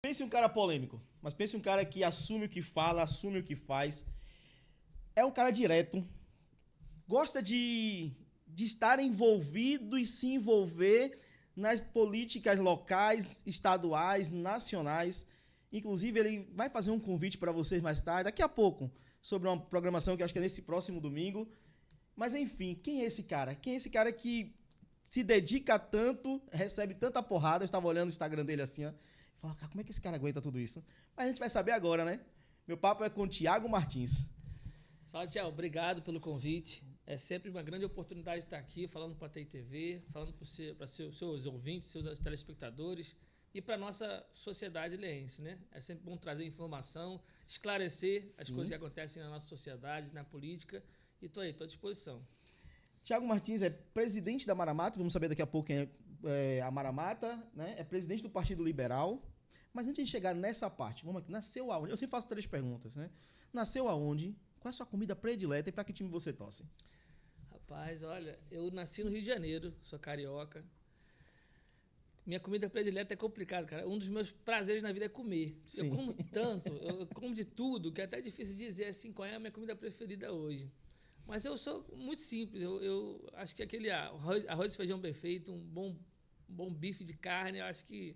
Pense um cara polêmico, mas pense um cara que assume o que fala, assume o que faz. É um cara direto, gosta de estar envolvido e se envolver nas políticas locais, estaduais, nacionais. Inclusive, ele vai fazer um convite para vocês mais tarde, daqui a pouco, sobre uma programação que acho que é nesse próximo domingo. Mas, enfim, quem é esse cara? Quem é esse cara que se dedica tanto, recebe tanta porrada? Eu estava olhando o Instagram dele assim, ó. Fala, cara, como é que esse cara aguenta tudo isso? Mas a gente vai saber agora, né? Meu papo é com o Thiago Martins. Salve, Thiago. Obrigado pelo convite. É sempre uma grande oportunidade estar aqui falando para a TI TV, falando para seus ouvintes, seus telespectadores e para a nossa sociedade ilhéense, né? É sempre bom trazer informação, esclarecer as coisas que acontecem na nossa sociedade, na política. E estou aí, estou à disposição. Thiago Martins é presidente da Maramata, vamos saber daqui a pouco quem é a Maramata, né? É presidente do Partido Liberal. Mas antes de chegar nessa parte, vamos aqui, nasceu aonde? Eu sempre faço 3 perguntas, né? Nasceu aonde? Qual é a sua comida predileta e para que time você torce? Rapaz, olha, eu nasci no Rio de Janeiro, sou carioca. Minha comida predileta é complicado, cara. Um dos meus prazeres na vida é comer. Sim. Eu como tanto, eu como de tudo, que é até difícil dizer assim qual é a minha comida preferida hoje. Mas eu sou muito simples. Eu acho que aquele arroz e feijão bem feito, um bom bife de carne, eu acho que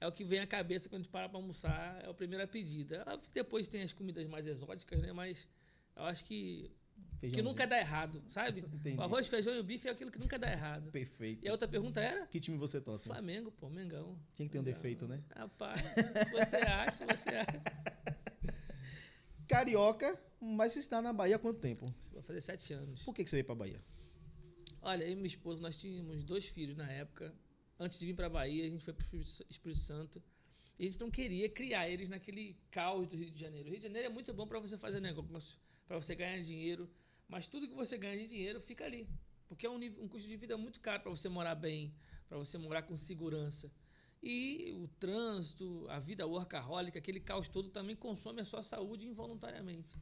é o que vem à cabeça quando a gente para almoçar, é a primeira pedida. Depois tem as comidas mais exóticas, né? Mas eu acho que nunca dá errado, sabe? Entendi. O arroz, feijão e o bife é aquilo que nunca dá errado. Perfeito. E a outra pergunta era? Que time você torce? Flamengo, pô, Mengão. Tinha que ter um Mengão. defeito, né? Rapaz, se você acha, você acha. Carioca, mas você está na Bahia há quanto tempo? Vai fazer 7 anos. Por que você veio pra Bahia? Olha, eu e minha esposa, nós tínhamos 2 filhos na época. Antes de vir para a Bahia, a gente foi para o Espírito Santo. E a gente não queria criar eles naquele caos do Rio de Janeiro. O Rio de Janeiro é muito bom para você fazer negócio, para você ganhar dinheiro. Mas tudo que você ganha de dinheiro fica ali. Porque é um custo de vida muito caro para você morar bem, para você morar com segurança. E o trânsito, a vida workaholic, aquele caos todo também consome a sua saúde involuntariamente.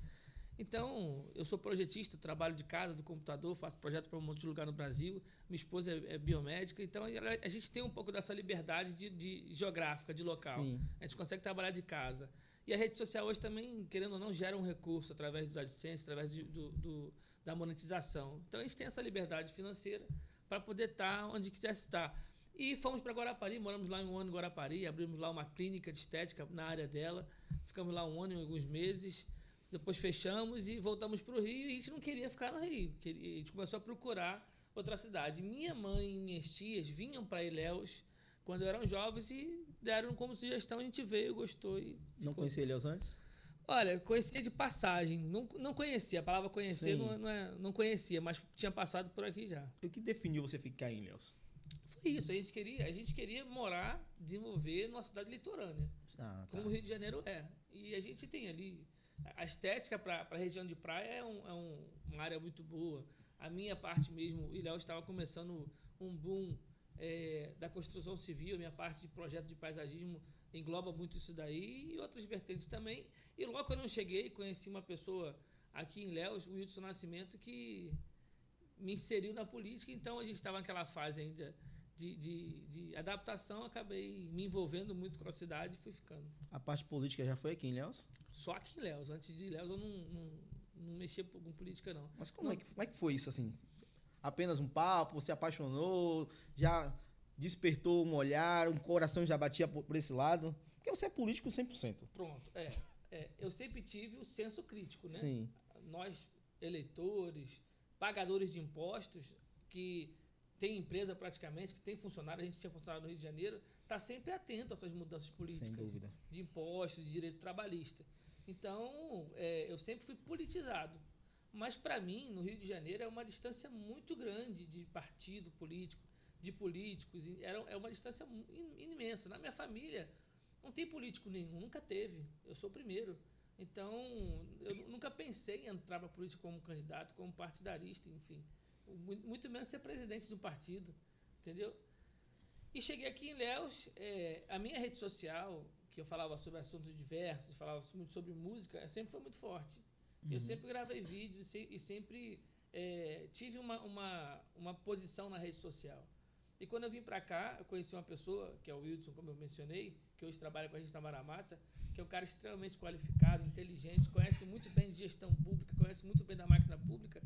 Então, eu sou projetista, trabalho de casa, do computador, faço projeto para um monte de lugar no Brasil. Minha esposa é biomédica, então a gente tem um pouco dessa liberdade de geográfica, de local. Sim. A gente consegue trabalhar de casa. E a rede social hoje também, querendo ou não, gera um recurso através dos AdSense, através da monetização. Então, a gente tem essa liberdade financeira para poder estar onde quiser estar. E fomos para Guarapari, moramos lá um ano em Guarapari, abrimos lá uma clínica de estética na área dela, ficamos lá um ano e alguns meses, depois fechamos e voltamos para o Rio e a gente não queria ficar no Rio, a gente começou a procurar outra cidade. Minha mãe e minhas tias vinham para Ilhéus quando eram jovens e deram como sugestão, a gente veio, gostou e ficou. Não conhecia Ilhéus antes? Olha, conhecia de passagem, não conhecia, a palavra conhecer não conhecia, mas tinha passado por aqui já. E o que definiu você ficar em Ilhéus? Foi isso, a gente queria morar, desenvolver numa cidade litorânea, como o Rio de Janeiro é. E a gente tem ali, a estética para a região de praia é uma área muito boa. A minha parte mesmo, Ilhéus estava começando um boom da construção civil, a minha parte de projeto de paisagismo engloba muito isso daí e outras vertentes também. E logo quando eu cheguei, conheci uma pessoa aqui em Ilhéus, o Wilson Nascimento, que me inseriu na política, então a gente estava naquela fase ainda de adaptação, acabei me envolvendo muito com a cidade e fui ficando. A parte política já foi aqui em Ilhéus? Só aqui em Ilhéus. Antes de Ilhéus eu não mexia com política, não. Mas como é que foi isso, assim? Apenas um papo, você apaixonou, já despertou um olhar, um coração já batia por esse lado? Porque você é político 100%. Pronto, eu sempre tive o senso crítico, né? Sim. Nós, eleitores, pagadores de impostos, que tem empresa praticamente, que tem funcionário, a gente tinha funcionário no Rio de Janeiro, está sempre atento a essas mudanças políticas. Sem dúvida. De impostos, de direito trabalhista. Então, eu sempre fui politizado. Mas, para mim, no Rio de Janeiro, é uma distância muito grande de partido político, de políticos. É uma distância imensa. Na minha família, não tem político nenhum, nunca teve. Eu sou o primeiro. Então, eu nunca pensei em entrar para a política como candidato, como partidarista, enfim. Muito menos ser presidente do partido, entendeu? E cheguei aqui em Ilhéus, a minha rede social, que eu falava sobre assuntos diversos, falava muito sobre música, sempre foi muito forte. Eu sempre gravei vídeos e sempre tive uma posição na rede social. E quando eu vim para cá, eu conheci uma pessoa, que é o Wilson, como eu mencionei, que hoje trabalha com a gente na Maramata, que é um cara extremamente qualificado, inteligente, conhece muito bem de gestão pública, conhece muito bem da máquina pública.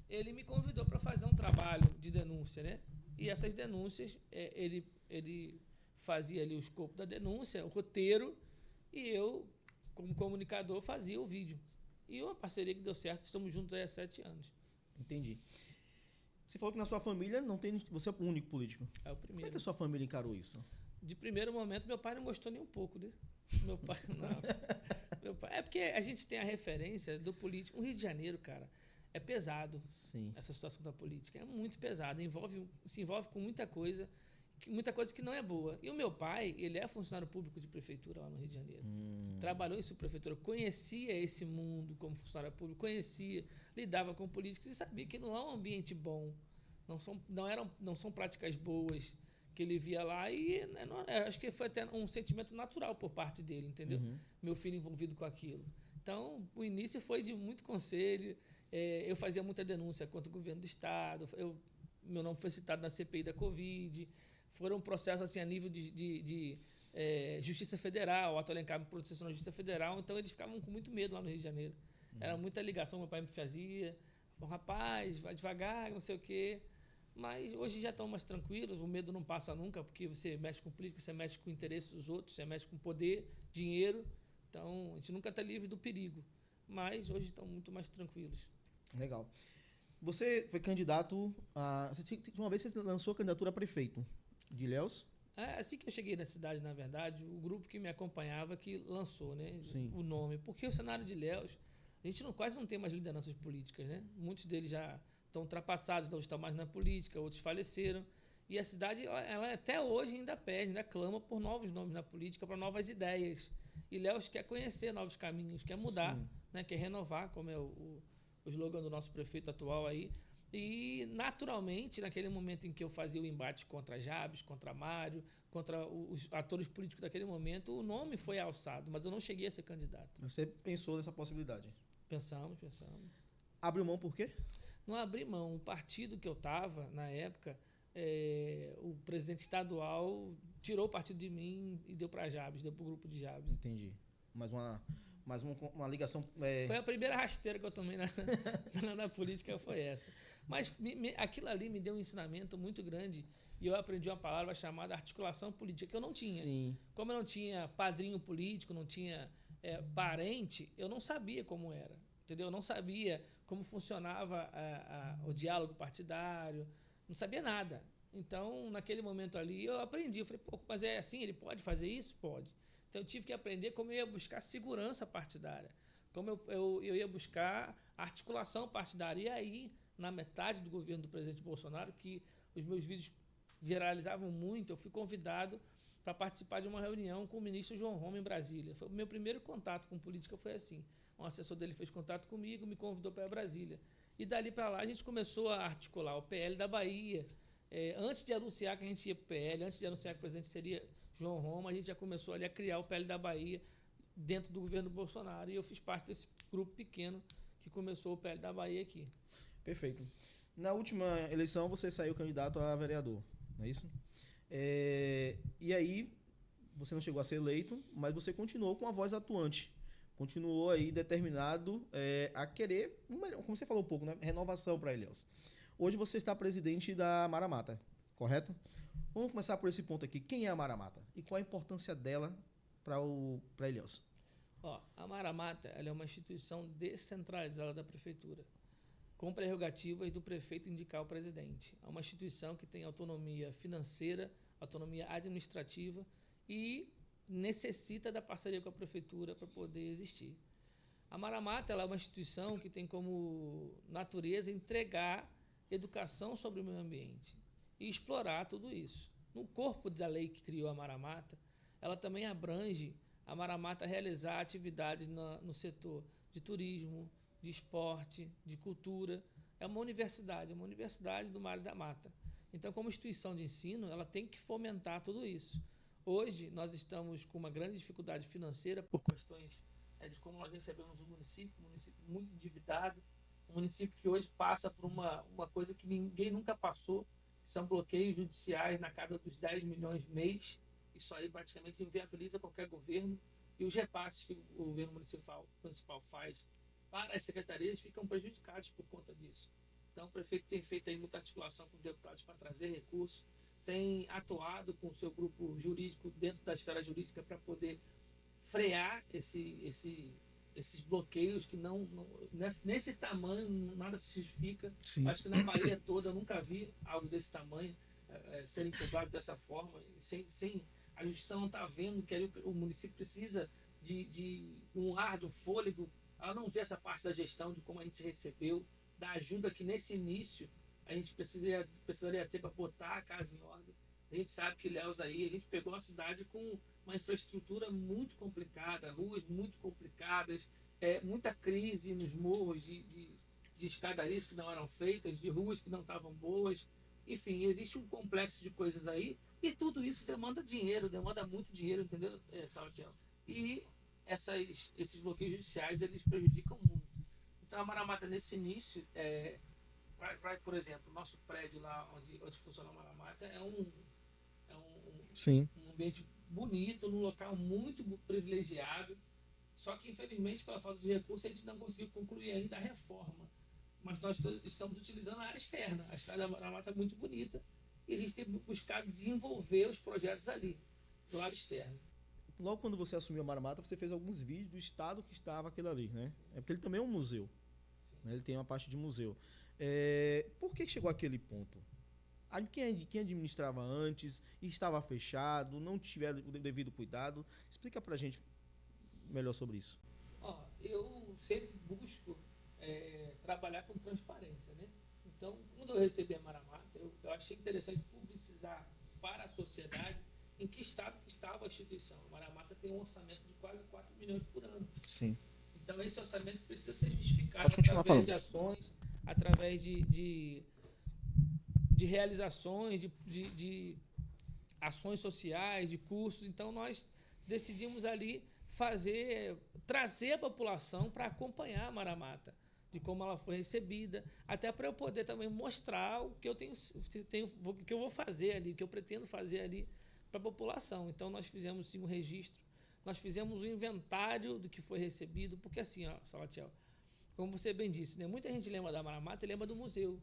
Ele me convidou para fazer um trabalho de denúncia, né? E essas denúncias, ele fazia ali o escopo da denúncia, o roteiro, e eu, como comunicador, fazia o vídeo. E uma parceria que deu certo, estamos juntos aí há 7 anos. Entendi. Você falou que na sua família não tem. Você é o único político. É o Como é primeiro. que a sua família encarou isso? De primeiro momento, meu pai não gostou nem um pouco, né? Meu pai, não. Meu pai, é porque a gente tem a referência do político. O Rio de Janeiro, cara, é pesado. Sim. Essa situação da política. É muito pesada. Se envolve com muita coisa que não é boa. E o meu pai, ele é funcionário público de prefeitura lá no Rio de Janeiro. Trabalhou em subprefeitura, conhecia esse mundo como funcionário público, lidava com políticos e sabia que não é um ambiente bom. Não são práticas boas que ele via lá e acho que foi até um sentimento natural por parte dele, entendeu? Meu filho envolvido com aquilo. Então, o início foi de muito conselho. Eu fazia muita denúncia contra o governo do Estado. Meu nome foi citado na CPI da Covid. Foram processos assim, a nível de Justiça Federal. O Otto Alencar me processou na Justiça Federal. Então, eles ficavam com muito medo lá no Rio de Janeiro. Era muita ligação, meu pai me fazia. Falou, rapaz, vai devagar, não sei o quê. Mas hoje já estão mais tranquilos, o medo não passa nunca, porque você mexe com política, você mexe com o interesse dos outros, você mexe com poder, dinheiro. Então, a gente nunca está livre do perigo. Mas hoje estão muito mais tranquilos. Legal. Você foi candidato a... Uma vez você lançou a candidatura a prefeito de Ilhéus? Assim que eu cheguei na cidade, na verdade, o grupo que me acompanhava que lançou, né, Sim. o nome. Porque o cenário de Ilhéus, a gente quase não tem mais lideranças políticas, né? Muitos deles já estão ultrapassados, não estão mais na política, outros faleceram. E a cidade, ela até hoje ainda pede, ainda clama por novos nomes na política, para novas ideias. E Ilhéus quer conhecer novos caminhos, quer mudar, né? Quer renovar, como é o slogan do nosso prefeito atual aí. E, naturalmente, naquele momento em que eu fazia o embate contra Jabes, contra Mário, contra os atores políticos daquele momento, o nome foi alçado, mas eu não cheguei a ser candidato. Você pensou nessa possibilidade? Pensamos. Abriu mão por quê? Não abri mão. O partido que eu estava, na época, o presidente estadual tirou o partido de mim e deu para Jabes, deu para o grupo de Jabes. Entendi. Mais uma ligação... Foi a primeira rasteira que eu tomei na política, foi essa. Mas aquilo ali me deu um ensinamento muito grande e eu aprendi uma palavra chamada articulação política, que eu não tinha. Sim. Como eu não tinha padrinho político, não tinha parente, eu não sabia como era. Entendeu? Eu não sabia como funcionava o diálogo partidário, não sabia nada. Então, naquele momento ali, eu aprendi. Eu falei, pô, mas é assim, ele pode fazer isso? Pode. Então, eu tive que aprender como eu ia buscar segurança partidária, como eu ia buscar articulação partidária. E aí, na metade do governo do presidente Bolsonaro, que os meus vídeos viralizavam muito, eu fui convidado para participar de uma reunião com o ministro João Roma em Brasília. Foi o meu primeiro contato com política, foi assim. Um assessor dele fez contato comigo, me convidou para Brasília. E dali para lá a gente começou a articular o PL da Bahia. Antes de anunciar que a gente ia para o PL, antes de anunciar que o presidente seria João Roma, a gente já começou ali a criar o PL da Bahia dentro do governo Bolsonaro. E eu fiz parte desse grupo pequeno que começou o PL da Bahia aqui. Perfeito. Na última eleição você saiu candidato a vereador, não é isso? E aí você não chegou a ser eleito, mas você continuou com a voz atuante. Continuou aí determinado a querer, como você falou um pouco, né? Renovação para Ilhéus. Hoje você está presidente da Maramata, correto? Vamos começar por esse ponto aqui. Quem é a Maramata? E qual a importância dela para Ilhéus? A Maramata ela é uma instituição descentralizada da prefeitura, com prerrogativas do prefeito indicar o presidente. É uma instituição que tem autonomia financeira, autonomia administrativa e necessita da parceria com a prefeitura para poder existir. A Maramata ela é uma instituição que tem como natureza entregar educação sobre o meio ambiente e explorar tudo isso. No corpo da lei que criou a Maramata, ela também abrange a Maramata realizar atividades no setor de turismo, de esporte, de cultura. É uma universidade do Mário da Mata. Então, como instituição de ensino, ela tem que fomentar tudo isso. Hoje, nós estamos com uma grande dificuldade financeira por questões de como nós recebemos um município muito endividado, um município que hoje passa por uma coisa que ninguém nunca passou, são bloqueios judiciais na casa dos 10 milhões mês. Isso aí praticamente inviabiliza qualquer governo. E os repasses que o governo municipal faz para as secretarias ficam prejudicados por conta disso. Então, o prefeito tem feito aí muita articulação com deputados para trazer recursos, tem atuado com o seu grupo jurídico dentro da esfera jurídica para poder frear esses bloqueios que nesse tamanho nada se justifica. Sim. Acho que na Bahia toda eu nunca vi algo desse tamanho ser incubado dessa forma, sem a justiça não está vendo que o município precisa de um ar, do fôlego. Ela não vê essa parte da gestão, de como a gente recebeu, da ajuda que nesse início a gente precisaria ter para botar a casa em ordem. A gente sabe que Ilhéus aí, a gente pegou uma cidade com uma infraestrutura muito complicada, ruas muito complicadas, muita crise nos morros de escadarias que não eram feitas, de ruas que não estavam boas. Enfim, existe um complexo de coisas aí e tudo isso demanda dinheiro, demanda muito dinheiro, entendeu, Salatiel? E esses bloqueios judiciais, eles prejudicam muito. Então, a Maramata, nesse início, por exemplo, nosso prédio lá onde funciona a Maramata Sim. um ambiente bonito, num local muito privilegiado. Só que, infelizmente, pela falta de recursos, a gente não conseguiu concluir ainda a reforma. Mas nós estamos utilizando a área externa. A estrada da Maramata é muito bonita e a gente tem buscado desenvolver os projetos ali, do lado externo. Logo quando você assumiu a Maramata, você fez alguns vídeos do estado que estava aquilo ali, né? É porque ele também é um museu. Né? Ele tem uma parte de museu. Por que chegou àquele ponto? Quem administrava antes, estava fechado, não tiveram o devido cuidado? Explica pra gente melhor sobre isso. Eu sempre busco trabalhar com transparência, né? Então, quando eu recebi a Maramata, eu achei interessante publicizar para a sociedade em que estado que estava a instituição. A Maramata tem um orçamento de quase 4 milhões por ano. Sim. Então, esse orçamento precisa ser justificado através de ações, através de realizações, de ações sociais, de cursos. Então, nós decidimos ali trazer a população para acompanhar a Maramata, de como ela foi recebida, até para eu poder também mostrar o que eu o que eu vou fazer ali, o que eu pretendo fazer ali para a população. Então, nós fizemos sim um registro, nós fizemos um inventário do que foi recebido, porque assim, Salatiel, como você bem disse, né, muita gente lembra da Maramata e lembra do museu.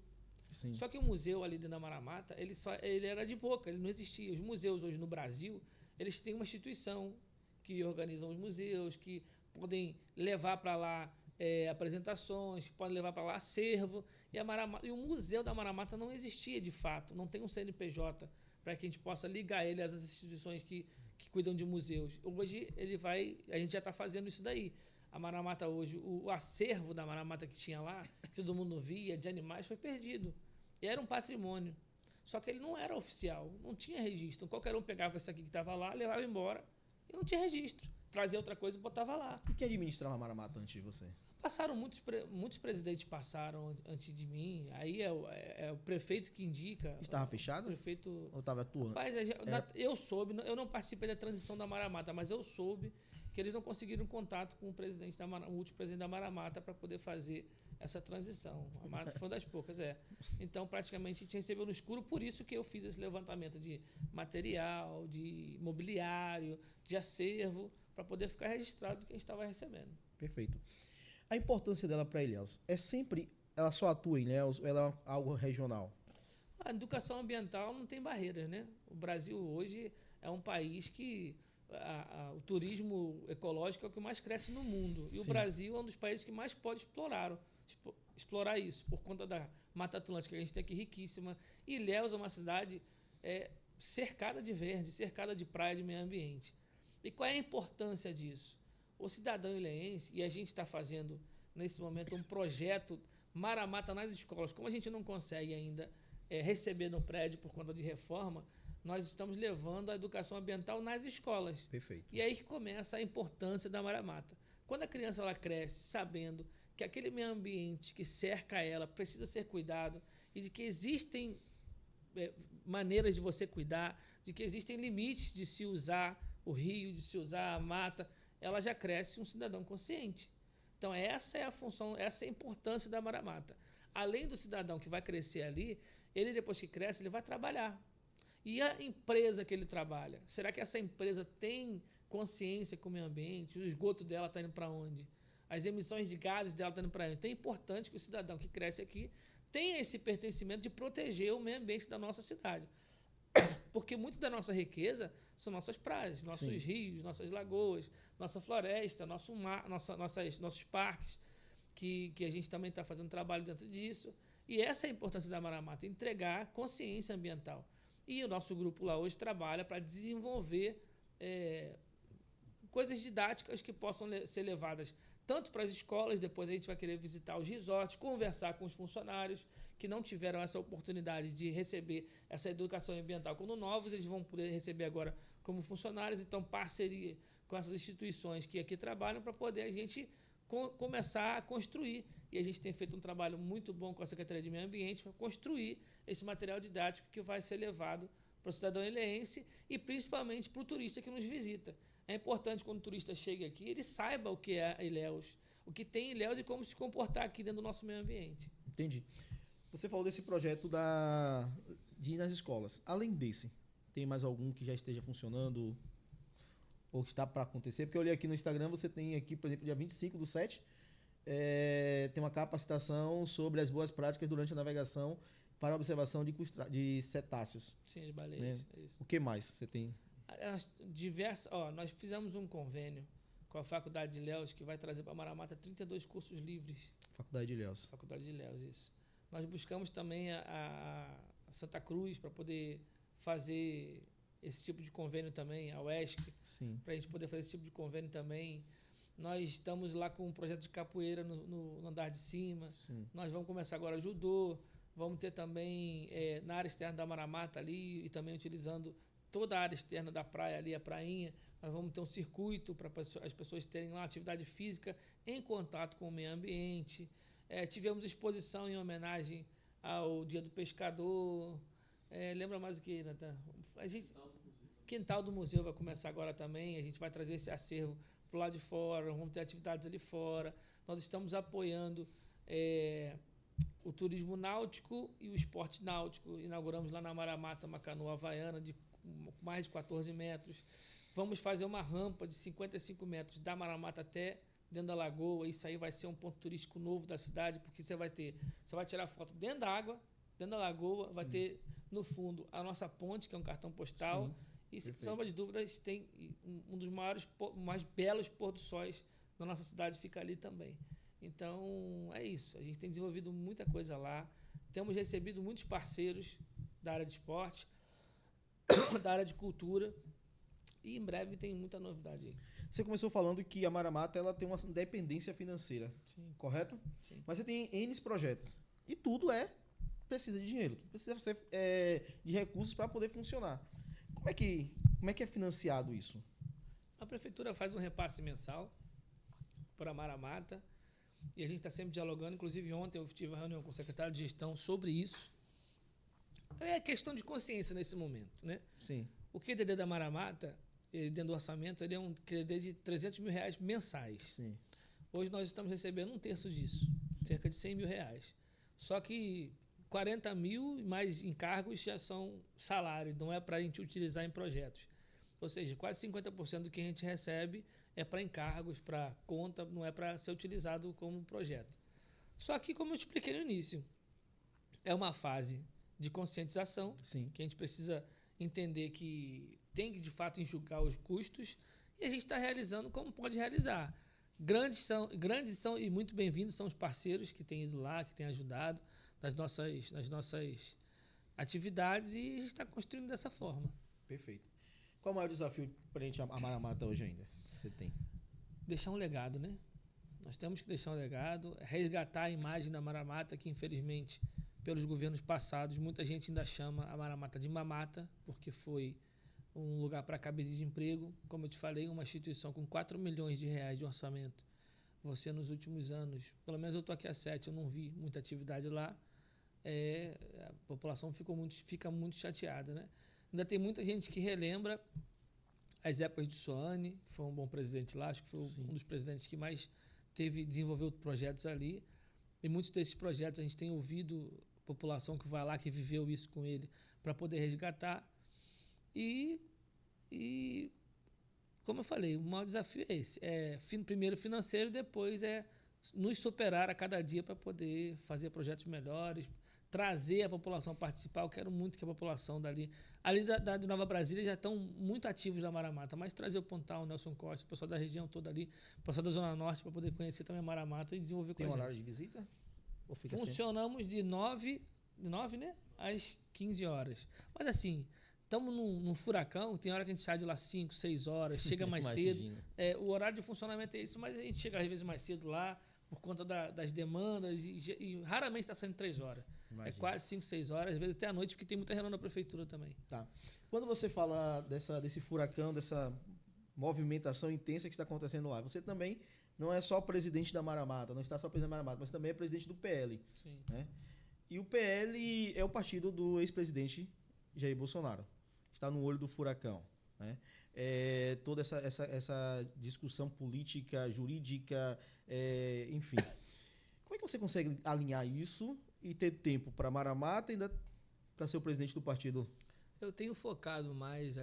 Sim. Só que o museu ali dentro da Maramata, ele era de boca, ele não existia. Os museus hoje no Brasil, eles têm uma instituição que organizam os museus, que podem levar para lá apresentações, podem levar para lá acervo. E o museu da Maramata não existia de fato, não tem um CNPJ para que a gente possa ligar ele às instituições que cuidam de museus. Hoje a gente já está fazendo isso daí. A Maramata hoje, o acervo da Maramata que tinha lá, que todo mundo via, de animais, foi perdido. E era um patrimônio. Só que ele não era oficial, não tinha registro. Qualquer um pegava isso aqui que estava lá, levava embora e não tinha registro. Trazia outra coisa e botava lá. E quem administrava a Maramata antes de você? Passaram muitos presidentes passaram antes de mim. Aí é o prefeito que indica. Estava fechado? Prefeito. Ou estava atuando? Rapaz, eu soube, eu não participei da transição da Maramata, mas eu soube que eles não conseguiram contato com o último presidente da Maramata para poder fazer essa transição. A Maramata foi uma das poucas, Então, praticamente, a gente recebeu no escuro, por isso que eu fiz esse levantamento de material, de mobiliário, de acervo, para poder ficar registrado do que a gente estava recebendo. Perfeito. A importância dela para Ilhéus ela só atua em Ilhéus ou ela é algo regional? A educação ambiental não tem barreiras, né? O Brasil hoje é um país que o turismo ecológico é o que mais cresce no mundo. E Sim. O Brasil é um dos países que mais pode explorar isso, por conta da Mata Atlântica, que a gente tem aqui riquíssima. E Ilhéus é uma cidade cercada de verde, cercada de praia, de meio ambiente. E qual é a importância disso? O cidadão ilhéense, e a gente está fazendo, nesse momento, um projeto Maramata nas escolas. Como a gente não consegue ainda receber no prédio por conta de reforma, nós estamos levando a educação ambiental nas escolas. Perfeito. E aí que começa a importância da Maramata. Quando a criança ela cresce sabendo que aquele meio ambiente que cerca ela precisa ser cuidado e de que existem maneiras de você cuidar, de que existem limites de se usar o rio, de se usar a mata, ela já cresce um cidadão consciente. Então, essa é a função, essa é a importância da Maramata. Além do cidadão que vai crescer ali, Ele, depois que cresce, ele vai trabalhar. E a empresa que ele trabalha? Será que essa empresa tem consciência com o meio ambiente? O esgoto dela está indo para onde? As emissões de gases dela estão indo para onde? Então é importante que o cidadão que cresce aqui tenha esse pertencimento de proteger o meio ambiente da nossa cidade. Porque muito da nossa riqueza são nossas praias, nossos rios, nossas lagoas, nossa floresta, nosso mar, nossos parques, que a gente também está fazendo trabalho dentro disso. E essa é a importância da Maramata, entregar consciência ambiental. E o nosso grupo lá hoje trabalha para desenvolver coisas didáticas que possam ser levadas tanto para as escolas, depois a gente vai querer visitar os resorts, conversar com os funcionários que não tiveram essa oportunidade de receber essa educação ambiental como novos, eles vão poder receber agora como funcionários, então parceria com essas instituições que aqui trabalham para poder a gente começar a construir. E a gente tem feito um trabalho muito bom com a Secretaria de Meio Ambiente para construir esse material didático que vai ser levado para o cidadão ilhéense e principalmente para o turista que nos visita. É importante quando o turista chega aqui, ele saiba o que é Ilhéus, o que tem Ilhéus e como se comportar aqui dentro do nosso meio ambiente. Entendi. Você falou desse projeto de ir nas escolas. Além desse, tem mais algum que já esteja funcionando ou que está para acontecer? Porque eu olhei aqui no Instagram, você tem aqui, por exemplo, dia 25/7, tem uma capacitação sobre as boas práticas durante a navegação para a observação de cetáceos. Sim, de baleias. Né? É isso. O que mais você tem? Nós fizemos um convênio com a Faculdade de Ilhéus que vai trazer para Maramata 32 cursos livres. Faculdade de Ilhéus. Faculdade de Ilhéus, isso. Nós buscamos também a Santa Cruz para poder fazer esse tipo de convênio também, a UESC, para a gente poder fazer esse tipo de convênio também. Nós estamos lá com um projeto de capoeira no andar de cima. Sim. Nós vamos começar agora judô. Vamos ter também na área externa da Maramata ali e também utilizando toda a área externa da praia ali, a prainha. Nós vamos ter um circuito para as pessoas terem uma atividade física em contato com o meio ambiente. Tivemos exposição em homenagem ao Dia do Pescador. Lembra mais o que, Natan? Quintal do Museu vai começar agora também. A gente vai trazer esse acervo para o lado de fora. Vamos ter atividades ali fora. Nós estamos apoiando o turismo náutico e o esporte náutico. Inauguramos lá na Maramata uma canoa havaiana de mais de 14 metros. Vamos fazer uma rampa de 55 metros da Maramata até dentro da lagoa. Isso aí vai ser um ponto turístico novo da cidade, porque você vai tirar foto dentro da água, dentro da lagoa, vai ter no fundo a nossa ponte, que é um cartão postal. E, sem sombra de dúvidas, tem um dos mais belos pôr do sóis da nossa cidade, fica ali também. Então, é isso. A gente tem desenvolvido muita coisa lá. Temos recebido muitos parceiros da área de esporte, da área de cultura. E em breve tem muita novidade aí. Você começou falando que a Maramata ela tem uma dependência financeira, correto? Sim. Mas você tem N projetos. E tudo precisa de dinheiro. Precisa ser, de recursos para poder funcionar. Como é que é financiado isso? A prefeitura faz um repasse mensal para a Maramata. E a gente está sempre dialogando. Inclusive, ontem eu tive uma reunião com o secretário de gestão sobre isso. É questão de consciência nesse momento, né? Sim. O QDD da Maramata, dentro do orçamento, ele é um QDD de R$300 mil mensais. Sim. Hoje nós estamos recebendo um terço disso, cerca de R$100 mil. Só que 40 mil mais encargos já são salários, não é para a gente utilizar em projetos. Ou seja, quase 50% do que a gente recebe é para encargos, para conta, não é para ser utilizado como projeto. Só que, como eu expliquei no início, é uma fase de conscientização, Sim. que a gente precisa entender que tem que, de fato, enxugar os custos e a gente está realizando como pode realizar. Grandes são e muito bem-vindos são os parceiros que têm ido lá, que têm ajudado nas nossas atividades e a gente está construindo dessa forma. Perfeito. Qual o maior desafio para a gente a Maramata hoje ainda? Você tem? Deixar um legado, né? Nós temos que deixar um legado, resgatar a imagem da Maramata, que infelizmente, pelos governos passados, muita gente ainda chama a Maramata de mamata, porque foi um lugar para cabide de emprego. Como eu te falei, uma instituição com R$4 milhões de orçamento. Você, nos últimos anos, pelo menos eu estou aqui há 7, eu não vi muita atividade lá. A população fica muito chateada, né? Ainda tem muita gente que relembra as épocas de Soane, que foi um bom presidente lá, acho que foi um dos presidentes que mais desenvolveu projetos ali. E muitos desses projetos a gente tem ouvido população que vai lá, que viveu isso com ele, para poder resgatar. E, como eu falei, o maior desafio é esse. Primeiro financeiro, depois nos superar a cada dia para poder fazer projetos melhores, trazer a população a participar. Eu quero muito que a população ali de Nova Brasília já estão muito ativos da Mara Mata, mas trazer o Pontal, o Nelson Costa, o pessoal da região toda ali, o pessoal da Zona Norte, para poder conhecer também a Mara Mata e desenvolver com a gente. Tem horário de visita? Ou fica Funcionamos de 9, né, às 15 horas. Mas assim, estamos num furacão, tem hora que a gente sai de lá 5, 6 horas, chega mais cedo. O horário de funcionamento é isso, mas a gente chega às vezes mais cedo lá, por conta das demandas, e raramente está saindo 3 horas. Imagina. É quase 5, 6 horas, às vezes até à noite, porque tem muita reunião na prefeitura também. Tá. Quando você fala desse furacão, dessa movimentação intensa que está acontecendo lá, você também não é só presidente da Mara Mata, não está só presidente da Mara Mata, mas também é presidente do PL. Sim. Né? E o PL é o partido do ex-presidente Jair Bolsonaro. Está no olho do furacão. Né? Toda essa discussão política, jurídica, enfim. Como é que você consegue alinhar isso e ter tempo para Mara Mata e ainda para ser o presidente do partido? Eu tenho focado mais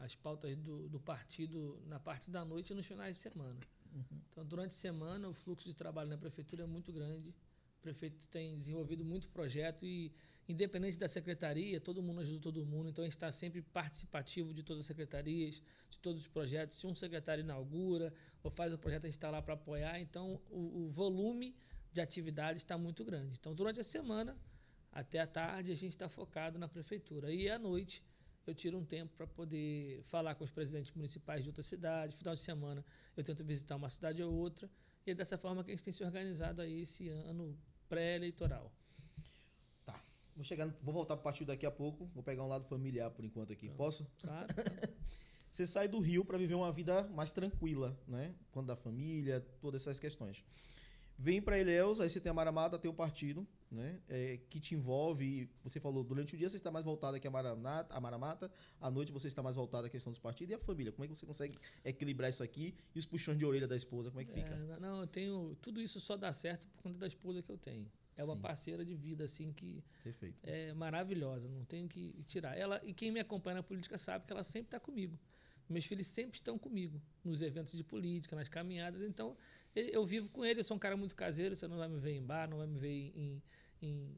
as pautas do partido na parte da noite e nos finais de semana. Uhum. Então, durante a semana, o fluxo de trabalho na prefeitura é muito grande. O prefeito tem desenvolvido muito projeto e, independente da secretaria, todo mundo ajuda todo mundo. Então, a gente está sempre participativo de todas as secretarias, de todos os projetos. Se um secretário inaugura ou faz o projeto, a gente está lá para apoiar. Então, o volume de atividades está muito grande. Então, durante a semana, até a tarde, a gente está focado na prefeitura. E à noite, eu tiro um tempo para poder falar com os presidentes municipais de outras cidades. Final de semana, eu tento visitar uma cidade ou outra. E é dessa forma que a gente tem se organizado aí esse ano pré-eleitoral. Tá. Vou voltar para o partido daqui a pouco. Vou pegar um lado familiar por enquanto aqui. Então, posso? Claro. Você sai do Rio para viver uma vida mais tranquila, né? Quando da família, todas essas questões. Vem para Ilhéus, aí você tem a Mara Mata, tem o partido, né? Que te envolve. Você falou, durante o dia você está mais voltado aqui a Mara Mata, à noite você está mais voltado à questão dos partidos. E a família? Como é que você consegue equilibrar isso aqui? E os puxões de orelha da esposa, como é que fica? Não, eu tenho... Tudo isso só dá certo por conta da esposa que eu tenho. É uma parceira de vida, assim, que Perfeito. É maravilhosa, não tenho que tirar. Ela, e quem me acompanha na política sabe que ela sempre está comigo. Meus filhos sempre estão comigo, nos eventos de política, nas caminhadas. Então, eu vivo com ele, eu sou um cara muito caseiro, você não vai me ver em bar, não vai me ver em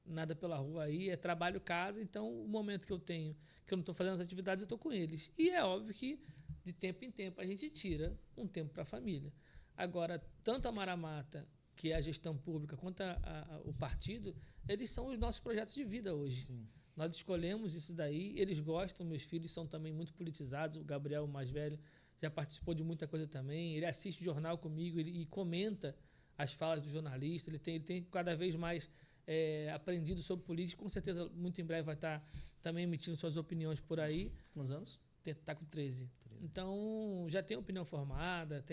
nada pela rua aí, é trabalho, casa. Então, o momento que eu tenho, que eu não estou fazendo as atividades, eu estou com eles. E é óbvio que, de tempo em tempo, a gente tira um tempo para a família. Agora, tanto a Mara Mata, que é a gestão pública, quanto o partido, eles são os nossos projetos de vida hoje. Sim. Nós escolhemos isso daí, eles gostam, meus filhos são também muito politizados, o Gabriel, o mais velho, já participou de muita coisa também, ele assiste o jornal comigo e comenta as falas do jornalista, ele tem cada vez mais aprendido sobre política, com certeza muito em breve vai estar também emitindo suas opiniões por aí. Quantos anos? Está com 13. Então, já tem opinião formada,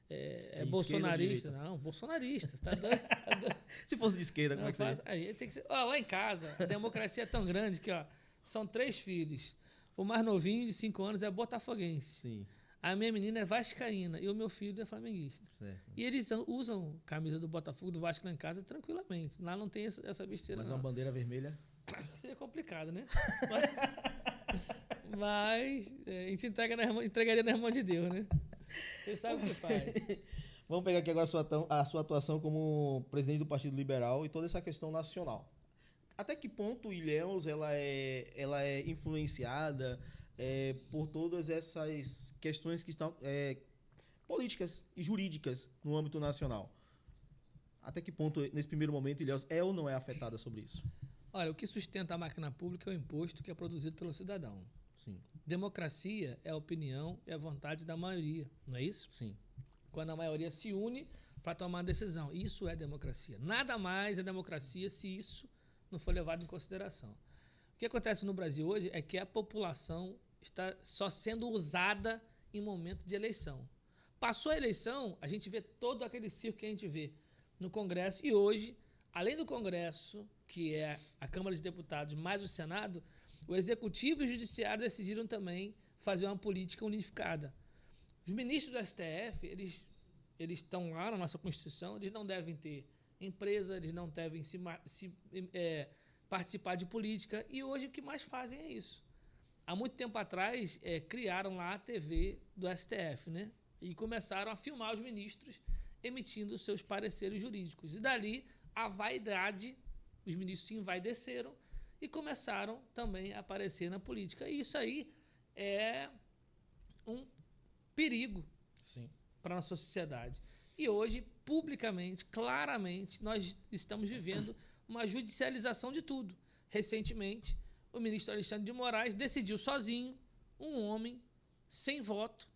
é bolsonarista? Não, bolsonarista. Tá dando. Se fosse de esquerda, como é que seria? Aí tem que ser. Lá em casa, a democracia é tão grande que são 3 filhos. O mais novinho, de 5 anos, é botafoguense. Sim. A minha menina é vascaína e o meu filho é flamenguista. Certo. E eles usam camisa do Botafogo, do Vasco lá em casa tranquilamente. Lá não tem essa besteira. Mas não. uma bandeira vermelha? Seria complicado, né? Mas a gente entregaria na mão de Deus, né? Você sabe o que faz. Vamos pegar aqui agora a sua atuação como presidente do Partido Liberal e toda essa questão nacional. Até que ponto Ilhéus ela é influenciada por todas essas questões que estão políticas e jurídicas no âmbito nacional? Até que ponto, nesse primeiro momento, Ilhéus é ou não é afetada sobre isso? Olha, o que sustenta a máquina pública é o imposto que é produzido pelo cidadão. Sim. Democracia é a opinião e a vontade da maioria, não é isso? Sim. Quando a maioria se une para tomar uma decisão. Isso é democracia. Nada mais é democracia se isso não for levado em consideração. O que acontece no Brasil hoje é que a população está só sendo usada em momento de eleição. Passou a eleição, a gente vê todo aquele circo que a gente vê no Congresso. E hoje, além do Congresso, que é a Câmara de Deputados mais o Senado, o Executivo e o Judiciário decidiram também fazer uma política unificada. Os ministros do STF, eles estão lá na nossa Constituição, eles não devem ter empresa, eles não devem participar de política, e hoje o que mais fazem é isso. Há muito tempo atrás, criaram lá a TV do STF, né? E começaram a filmar os ministros emitindo seus pareceres jurídicos. E dali, a vaidade, os ministros se envaideceram e começaram também a aparecer na política. E isso aí é um perigo para a nossa sociedade. E hoje, publicamente, claramente, nós estamos vivendo uma judicialização de tudo. Recentemente, o ministro Alexandre de Moraes decidiu sozinho, um homem, sem voto,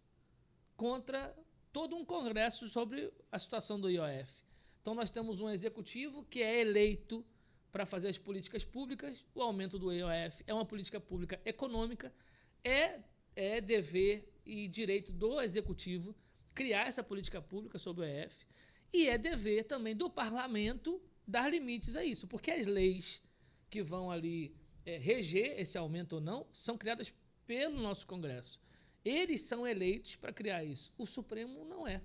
contra todo um congresso sobre a situação do IOF. Então, nós temos um executivo que é eleito para fazer as políticas públicas. O aumento do IOF é uma política pública econômica, é dever e direito do executivo criar essa política pública sobre o IOF, e é dever também do parlamento dar limites a isso, porque as leis que vão ali reger esse aumento ou não são criadas pelo nosso Congresso. Eles são eleitos para criar isso. O Supremo não é.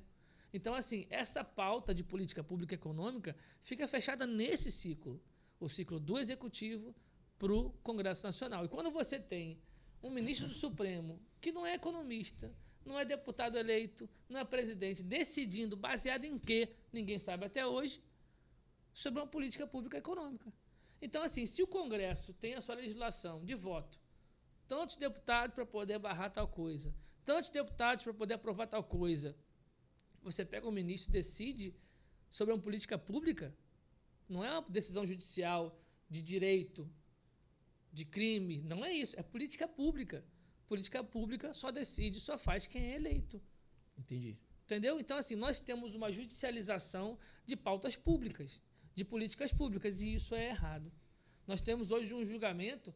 Então, assim, essa pauta de política pública econômica fica fechada nesse ciclo, o ciclo do Executivo para o Congresso Nacional. E quando você tem um ministro do Supremo que não é economista, não é deputado eleito, não é presidente, decidindo baseado em quê? Ninguém sabe até hoje, sobre uma política pública econômica. Então, assim, se o Congresso tem a sua legislação de voto, tantos deputados para poder barrar tal coisa, tantos deputados para poder aprovar tal coisa, você pega um ministro e decide sobre uma política pública, não é uma decisão judicial de direito, de crime, não é isso, é política pública. Política pública só decide, só faz quem é eleito. Entendi. Entendeu? Então, assim, nós temos uma judicialização de pautas públicas, de políticas públicas, e isso é errado. Nós temos hoje um julgamento.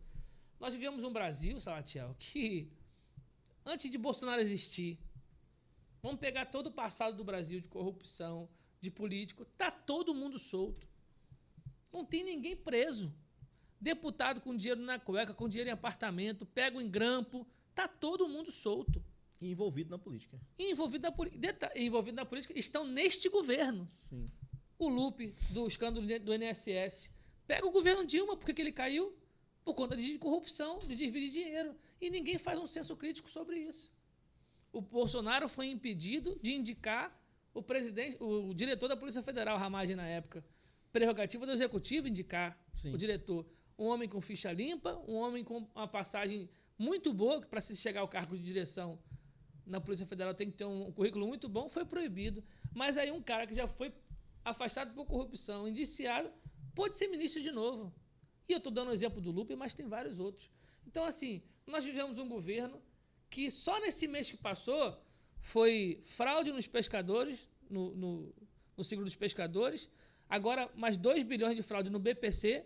Nós vivemos um Brasil, Salatiel, que antes de Bolsonaro existir, vamos pegar todo o passado do Brasil de corrupção, de político, tá todo mundo solto. Não tem ninguém preso. Deputado com dinheiro na cueca, com dinheiro em apartamento, pega em grampo, tá todo mundo solto. E envolvido na política. Envolvido na política estão neste governo. Sim. O Lupe do escândalo do INSS. Pega o governo Dilma, por que ele caiu? Por conta de corrupção, de desvio de dinheiro. E ninguém faz um senso crítico sobre isso. O Bolsonaro foi impedido de indicar o diretor da Polícia Federal, Ramagem, na época. Prerrogativa do Executivo indicar o diretor. Um homem com ficha limpa, um homem com uma passagem muito boa, para se chegar ao cargo de direção na Polícia Federal tem que ter um currículo muito bom, foi proibido. Mas aí um cara que já foi afastado por corrupção, indiciado, pode ser ministro de novo. E eu estou dando o exemplo do Lupe, mas tem vários outros. Então, assim, nós vivemos um governo que só nesse mês que passou foi fraude nos pescadores, no seguro dos pescadores, agora mais 2 bilhões de fraude no BPC,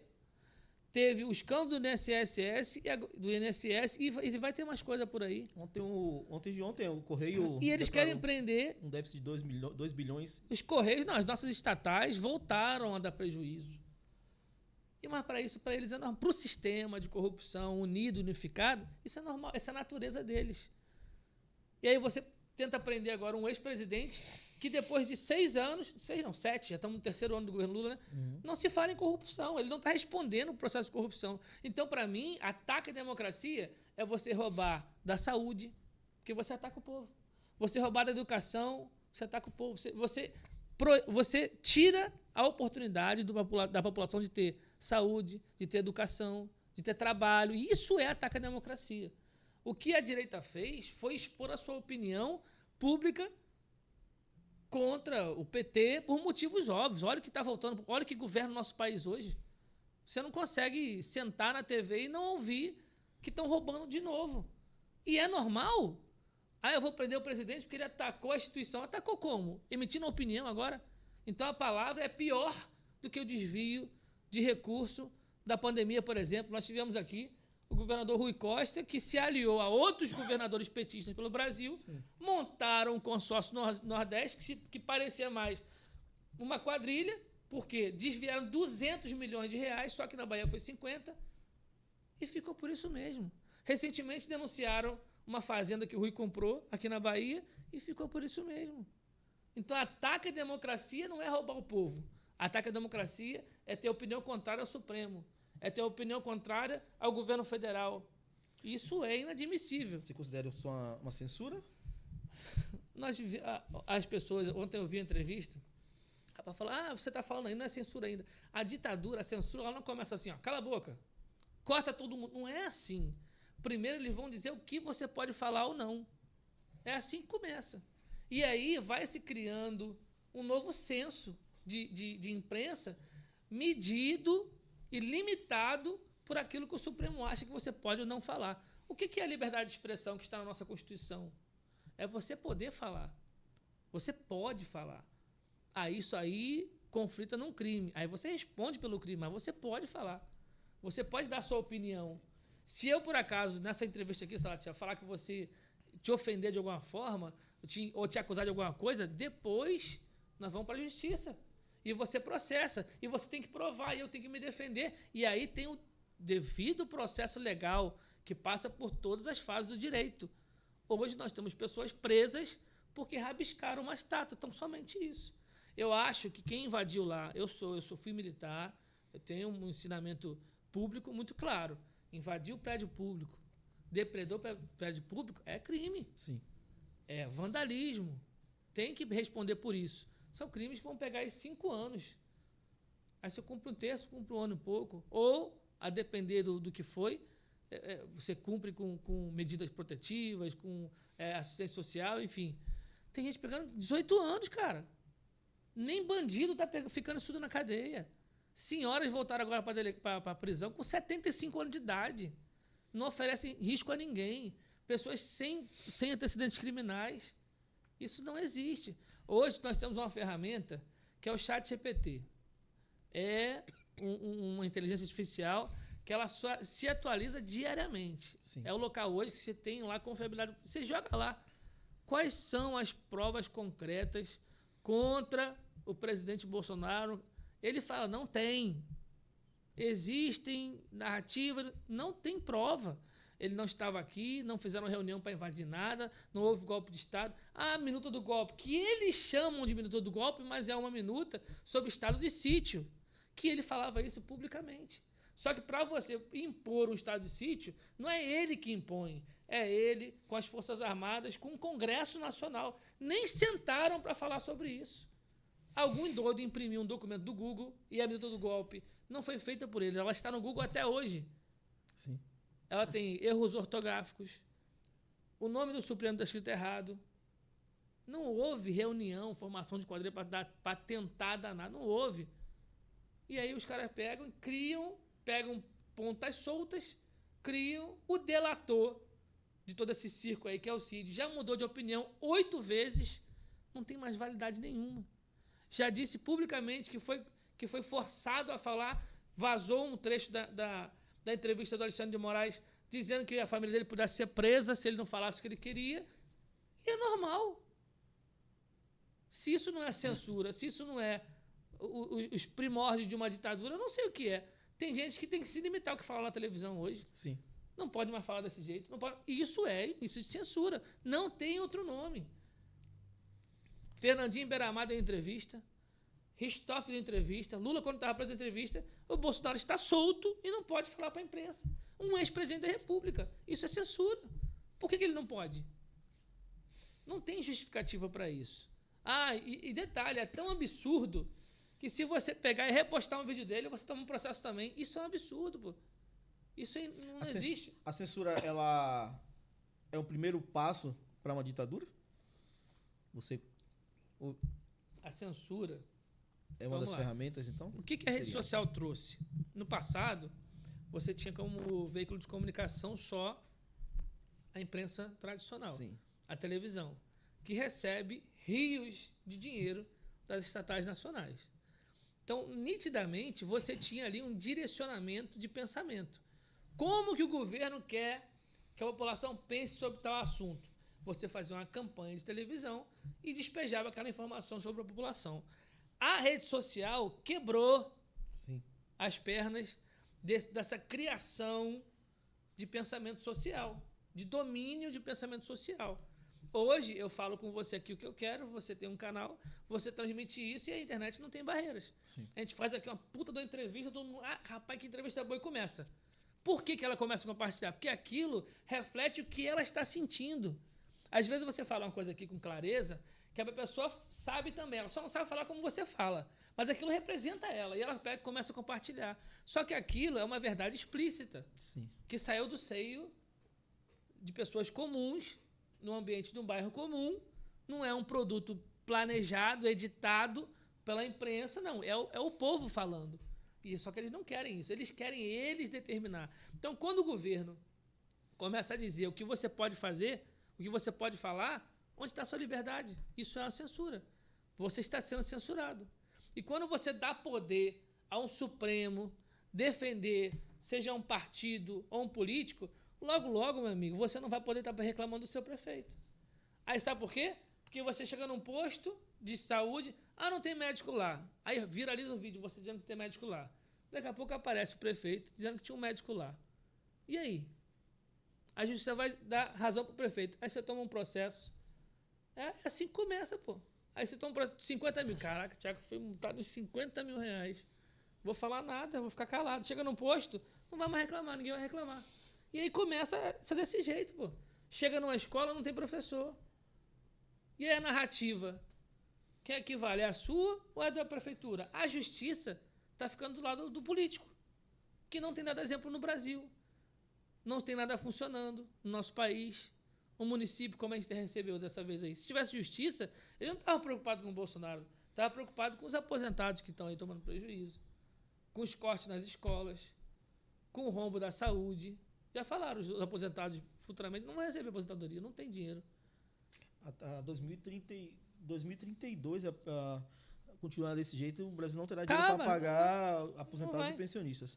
teve o escândalo do INSS e vai ter mais coisa por aí. Ontem o Correio... E eles querem prender... Um déficit de 2 bilhões. Os Correios, não, as nossas estatais voltaram a dar prejuízo. Mas para isso, para eles é normal. Para o sistema de corrupção unido, unificado, isso é normal, essa é a natureza deles. E aí você tenta prender agora um ex-presidente que depois de 6 anos, 6 não, 7, já estamos no 3º ano do governo Lula, né? Não se fala em corrupção, ele não está respondendo o processo de corrupção. Então, para mim, ataque à democracia é você roubar da saúde, porque você ataca o povo. Você roubar da educação, você ataca o povo. Você tira a oportunidade da população de ter saúde, de ter educação, de ter trabalho. Isso é ataque à democracia. O que a direita fez foi expor a sua opinião pública contra o PT por motivos óbvios. Olha o que está voltando, olha o que governa o nosso país hoje. Você não consegue sentar na TV e não ouvir que estão roubando de novo. E é normal. Eu vou prender o presidente porque ele atacou a instituição. Atacou como? Emitindo uma opinião agora? Então a palavra é pior do que o desvio de recurso da pandemia, por exemplo. Nós tivemos aqui o governador Rui Costa, que se aliou a outros governadores petistas pelo Brasil, montaram um consórcio Nordeste que parecia mais uma quadrilha, porque desviaram 200 milhões de reais, só que na Bahia foi 50, e ficou por isso mesmo. Recentemente denunciaram uma fazenda que o Rui comprou aqui na Bahia e ficou por isso mesmo. Então, ataque à democracia não é roubar o povo. Ataque à democracia é ter opinião contrária ao Supremo. É ter opinião contrária ao governo federal. Isso é inadmissível. Você considera isso uma censura? As pessoas... Ontem eu vi uma entrevista, para falar, você está falando aí, não é censura ainda. A ditadura, a censura, ela não começa assim, ó, cala a boca, corta todo mundo. Não é assim. Primeiro eles vão dizer o que você pode falar ou não. É assim que começa. E aí vai se criando um novo senso de imprensa medido e limitado por aquilo que o Supremo acha que você pode ou não falar. O que é a liberdade de expressão que está na nossa Constituição? É você poder falar. Você pode falar. Isso aí conflita num crime. Aí você responde pelo crime, mas você pode falar. Você pode dar a sua opinião. Se eu, por acaso, nessa entrevista aqui, Salatia, falar que você te ofender de alguma forma, ou te acusar de alguma coisa, depois nós vamos para a justiça. E você processa. E você tem que provar. E eu tenho que me defender. E aí tem o devido processo legal que passa por todas as fases do direito. Hoje nós temos pessoas presas porque rabiscaram uma estátua. Então, somente isso. Eu acho que quem invadiu lá, eu fui militar, eu tenho um ensinamento público muito claro. Invadiu o prédio público, depredou o prédio público, é crime. Sim. É vandalismo. Tem que responder por isso. São crimes que vão pegar aí 5 anos. Aí você cumpre um terço, cumpre 1 ano e pouco. Ou, a depender do que foi, você cumpre com medidas protetivas, com assistência social, enfim. Tem gente pegando 18 anos, cara. Nem bandido está ficando isso tudo na cadeia. Senhoras voltaram agora para a prisão com 75 anos de idade. Não oferecem risco a ninguém. Pessoas sem antecedentes criminais. Isso não existe. Hoje nós temos uma ferramenta que é o ChatGPT. É uma inteligência artificial que ela só se atualiza diariamente. Sim. É o local hoje que você tem lá confiabilidade. Você joga lá. Quais são as provas concretas contra o presidente Bolsonaro? Ele fala, não tem. Existem narrativas, não tem prova. Ele não estava aqui, não fizeram reunião para invadir nada, não houve golpe de Estado. A minuta do golpe, que eles chamam de minuta do golpe, mas é uma minuta sobre estado de sítio, que ele falava isso publicamente. Só que para você impor um estado de sítio, não é ele que impõe, é ele com as Forças Armadas, com o Congresso Nacional. Nem sentaram para falar sobre isso. Algum doido imprimiu um documento do Google e a minuta do golpe não foi feita por ele. Ela está no Google até hoje. Sim. Ela tem erros ortográficos. O nome do Supremo está escrito errado. Não houve reunião, formação de quadrilha para tentar dar nada. Não houve. E aí os caras pegam e pegam pontas soltas, criam o delator de todo esse circo aí, que é o Cid. Já mudou de opinião 8 vezes, não tem mais validade nenhuma. Já disse publicamente que foi forçado a falar, vazou um trecho da entrevista do Alexandre de Moraes, dizendo que a família dele pudesse ser presa se ele não falasse o que ele queria. E é normal. Se isso não é censura, se isso não é os primórdios de uma ditadura, eu não sei o que é. Tem gente que tem que se limitar ao que fala na televisão hoje. Sim. Não pode mais falar desse jeito. Não pode. Isso é início de censura. Não tem outro nome. Fernandinho Beiramar deu entrevista. Richthofen deu entrevista. Lula, quando estava preso, deu entrevista. O Bolsonaro está solto e não pode falar para a imprensa. Um ex-presidente da República. Isso é censura. Por que ele não pode? Não tem justificativa para isso. E detalhe, é tão absurdo que se você pegar e repostar um vídeo dele, você toma um processo também. Isso é um absurdo, pô. Isso aí não existe. A censura, ela é o primeiro passo para uma ditadura? A censura é uma das ferramentas, então? O que a rede social trouxe? No passado, você tinha como veículo de comunicação só a imprensa tradicional. Sim. A televisão, que recebe rios de dinheiro das estatais nacionais. Então, nitidamente, você tinha ali um direcionamento de pensamento. Como que o governo quer que a população pense sobre tal assunto? Você fazia uma campanha de televisão e despejava aquela informação sobre a população. A rede social quebrou Sim. as pernas dessa criação de pensamento social, de domínio de pensamento social. Hoje eu falo com você aqui o que eu quero, você tem um canal, você transmite isso e a internet não tem barreiras. Sim. A gente faz aqui uma puta da entrevista, todo mundo, rapaz, que entrevista boa, e começa. Por que ela começa a compartilhar? Porque aquilo reflete o que ela está sentindo. Às vezes você fala uma coisa aqui com clareza, que a pessoa sabe também, ela só não sabe falar como você fala. Mas aquilo representa ela, e ela pega, começa a compartilhar. Só que aquilo é uma verdade explícita, Sim. que saiu do seio de pessoas comuns, no ambiente de um bairro comum, não é um produto planejado, editado pela imprensa, não, é o povo falando. E só que eles não querem isso, eles querem eles determinar. Então, quando o governo começa a dizer o que você pode fazer, o que você pode falar, onde está a sua liberdade? Isso é uma censura. Você está sendo censurado. E quando você dá poder a um Supremo defender, seja um partido ou um político, logo, meu amigo, você não vai poder estar reclamando do seu prefeito. Aí sabe por quê? Porque você chega num posto de saúde, não tem médico lá. Aí viraliza um vídeo, você dizendo que tem médico lá. Daqui a pouco aparece o prefeito dizendo que tinha um médico lá. E aí? A justiça vai dar razão pro prefeito. Aí você toma um processo. É assim que começa, pô. Aí você toma 50 mil. Caraca, Thiago foi multado em 50 mil reais. Vou falar nada, vou ficar calado. Chega num posto, não vai mais reclamar, ninguém vai reclamar. E aí começa a ser desse jeito, pô. Chega numa escola, não tem professor. E aí a narrativa, quem é que vale? É a sua ou é da prefeitura? A justiça está ficando do lado do político, que não tem nada exemplo no Brasil. Não tem nada funcionando no nosso país. Um município, como a gente recebeu dessa vez aí. Se tivesse justiça, ele não estava preocupado com o Bolsonaro. Estava preocupado com os aposentados que estão aí tomando prejuízo. Com os cortes nas escolas. Com o rombo da saúde. Já falaram, os aposentados futuramente não vão receber aposentadoria, não tem dinheiro. A 2032, continuar desse jeito, o Brasil não terá dinheiro para pagar aposentados e pensionistas.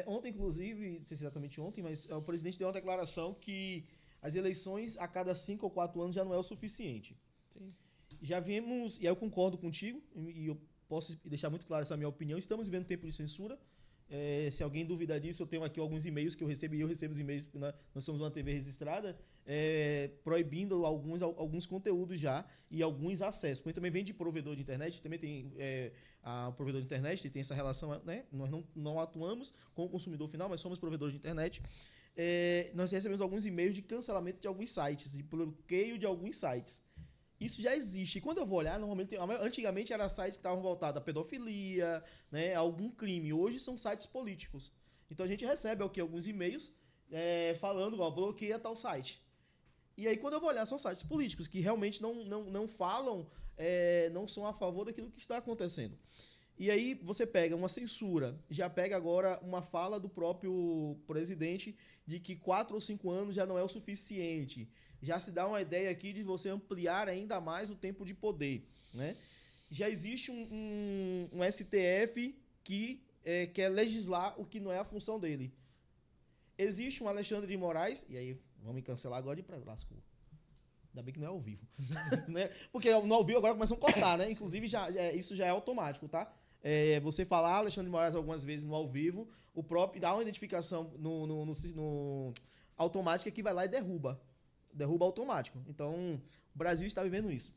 Ontem, inclusive, não sei se exatamente ontem, mas o presidente deu uma declaração que as eleições a cada 5 ou 4 anos já não é o suficiente. Sim. Já vimos, e eu concordo contigo, e eu posso deixar muito claro essa minha opinião, estamos vivendo tempo de censura. Se alguém duvida disso, eu tenho aqui alguns e-mails que eu recebo, e eu recebo os e-mails, nós somos uma TV registrada, proibindo alguns conteúdos já e alguns acessos. Porque também vem de provedor de internet, também tem a provedor de internet, tem essa relação, né? Nós não atuamos com o consumidor final, mas somos provedores de internet. Nós recebemos alguns e-mails de cancelamento de alguns sites, de bloqueio de alguns sites. Isso já existe. E quando eu vou olhar, normalmente, antigamente eram sites que estavam voltados à pedofilia, né, a algum crime. Hoje são sites políticos. Então a gente recebe alguns e-mails falando, bloqueia tal site. E aí quando eu vou olhar, são sites políticos que realmente não falam, não são a favor daquilo que está acontecendo. E aí você pega uma censura, já pega agora uma fala do próprio presidente de que 4 ou 5 anos já não é o suficiente. Já se dá uma ideia aqui de você ampliar ainda mais o tempo de poder, né? Já existe um STF que quer legislar o que não é a função dele. Existe um Alexandre de Moraes, e aí vamos me cancelar agora de lascou. Ainda bem que não é ao vivo. Né? Porque no ao vivo agora começam a cortar, né? Inclusive isso já é automático, tá? Você falar Alexandre de Moraes algumas vezes no ao vivo, o próprio dá uma identificação no automática que vai lá e derruba automático. Então, o Brasil está vivendo isso.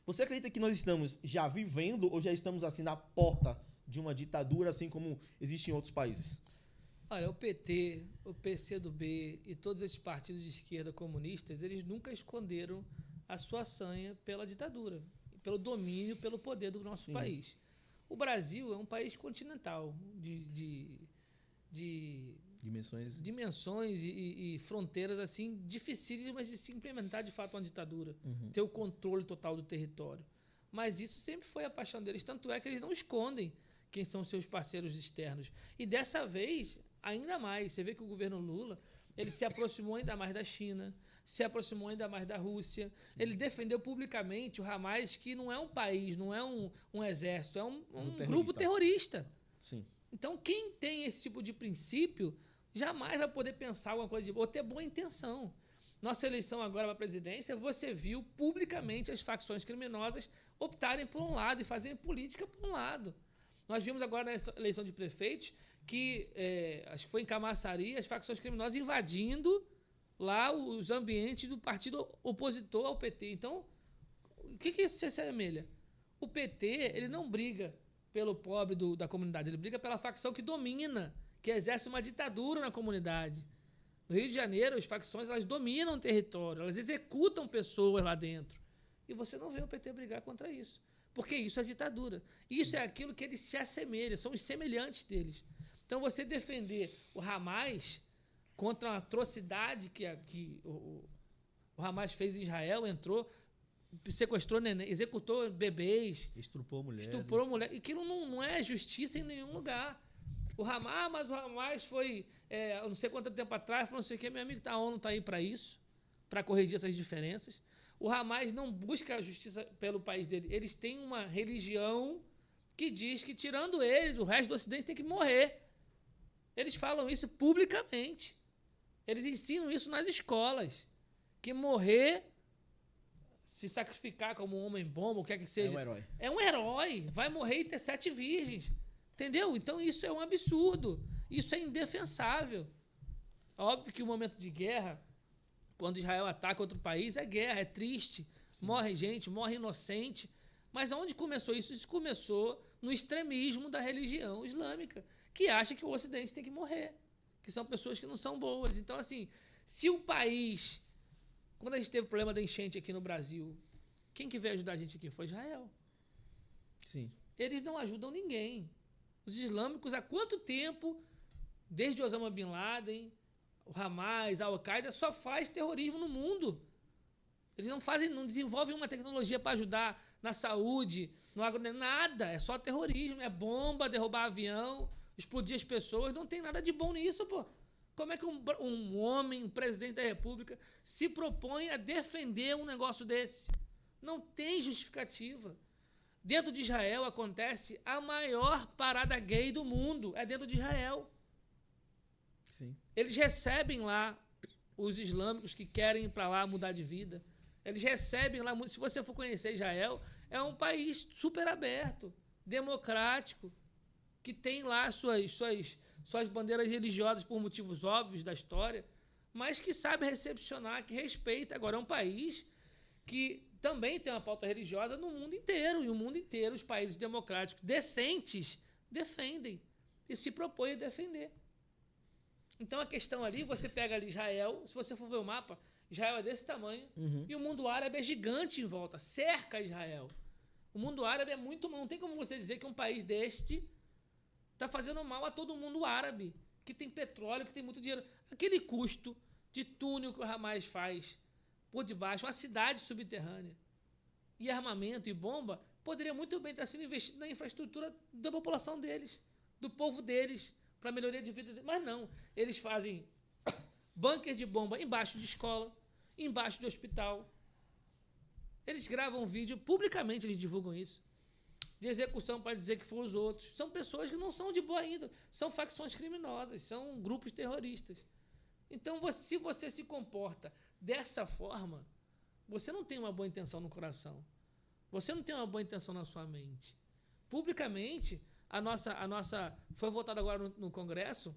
Você acredita que nós estamos já vivendo ou já estamos assim na porta de uma ditadura, assim como existe em outros países? Olha, o PT, o PCdoB e todos esses partidos de esquerda comunistas, eles nunca esconderam a sua sanha pela ditadura, pelo domínio, pelo poder do nosso país. O Brasil é um país continental de dimensões e fronteiras assim dificílimas de se implementar de fato uma ditadura, ter o controle total do território. Mas isso sempre foi a paixão deles, tanto é que eles não escondem quem são seus parceiros externos. E dessa vez, ainda mais, você vê que o governo Lula, ele se aproximou ainda mais da China, se aproximou ainda mais da Rússia. Ele defendeu publicamente o Hamas, que não é um país, não é um exército, é um grupo terrorista. Sim. Então, quem tem esse tipo de princípio jamais vai poder pensar alguma coisa ou ter boa intenção. Nossa eleição agora para a presidência, você viu publicamente as facções criminosas optarem por um lado e fazerem política por um lado. Nós vimos agora na eleição de prefeitos que, acho que foi em Camaçari, as facções criminosas invadindo lá os ambientes do partido opositor ao PT. Então, o que isso se assemelha? O PT, ele não briga pelo pobre da comunidade, ele briga pela facção que domina, que exerce uma ditadura na comunidade. No Rio de Janeiro, as facções, elas dominam o território, elas executam pessoas lá dentro. E você não vê o PT brigar contra isso. Porque isso é ditadura. Isso é aquilo que eles se assemelham, são os semelhantes deles. Então, você defender o Hamas contra a atrocidade que o Hamas fez em Israel, entrou, sequestrou neném, executou bebês, estuprou mulheres. E aquilo não é justiça em nenhum lugar. O Hamas foi, eu não sei quanto tempo atrás, falou não sei o que, meu amigo, a ONU está aí para isso, para corrigir essas diferenças. O Hamas não busca a justiça pelo país dele. Eles têm uma religião que diz que, tirando eles, o resto do Ocidente tem que morrer. Eles falam isso publicamente. Eles ensinam isso nas escolas. Que morrer, se sacrificar como um homem-bomba, o que é que seja... É um herói. É um herói. Vai morrer e ter 7 virgens. Entendeu? Então isso é um absurdo. Isso é indefensável. Óbvio que o momento de guerra... Quando Israel ataca outro país, é guerra, é triste. Sim. Morre gente, morre inocente. Mas aonde começou isso? Isso começou no extremismo da religião islâmica, que acha que o Ocidente tem que morrer, que são pessoas que não são boas. Então, assim, se o país... Quando a gente teve o problema da enchente aqui no Brasil, quem que veio ajudar a gente aqui? Foi Israel. Sim. Eles não ajudam ninguém. Os islâmicos, há quanto tempo, desde Osama Bin Laden... O Hamas, a Al-Qaeda só faz terrorismo no mundo. Eles não desenvolvem uma tecnologia para ajudar na saúde, no agronegócio, nada. É só terrorismo, é bomba, derrubar avião, explodir as pessoas. Não tem nada de bom nisso, pô. Como é que um homem, um presidente da República, se propõe a defender um negócio desse? Não tem justificativa. Dentro de Israel acontece a maior parada gay do mundo. É dentro de Israel. Sim. Eles recebem lá os islâmicos que querem ir para lá mudar de vida. Eles recebem lá... Se você for conhecer Israel, é um país super aberto, democrático, que tem lá suas bandeiras religiosas por motivos óbvios da história, mas que sabe recepcionar, que respeita. Agora, é um país que também tem uma pauta religiosa no mundo inteiro. E o mundo inteiro, os países democráticos decentes, defendem e se propõem a defender. Então, a questão ali, você pega ali Israel, se você for ver o mapa, Israel é desse tamanho, e o mundo árabe é gigante em volta, cerca Israel. O mundo árabe é muito... Não tem como você dizer que um país deste está fazendo mal a todo mundo árabe, que tem petróleo, que tem muito dinheiro. Aquele custo de túnel que o Hamas faz por debaixo, uma cidade subterrânea, e armamento e bomba, poderia muito bem estar sendo investido na infraestrutura da população deles, do povo deles, para a melhoria de vida. Mas não, eles fazem bunker de bomba embaixo de escola, embaixo de hospital. Eles gravam vídeo, publicamente eles divulgam isso, de execução para dizer que foram os outros. São pessoas que não são de boa índole, são facções criminosas, são grupos terroristas. Então, se você se comporta dessa forma, você não tem uma boa intenção no coração. Você não tem uma boa intenção na sua mente. Publicamente... A nossa foi votada agora no Congresso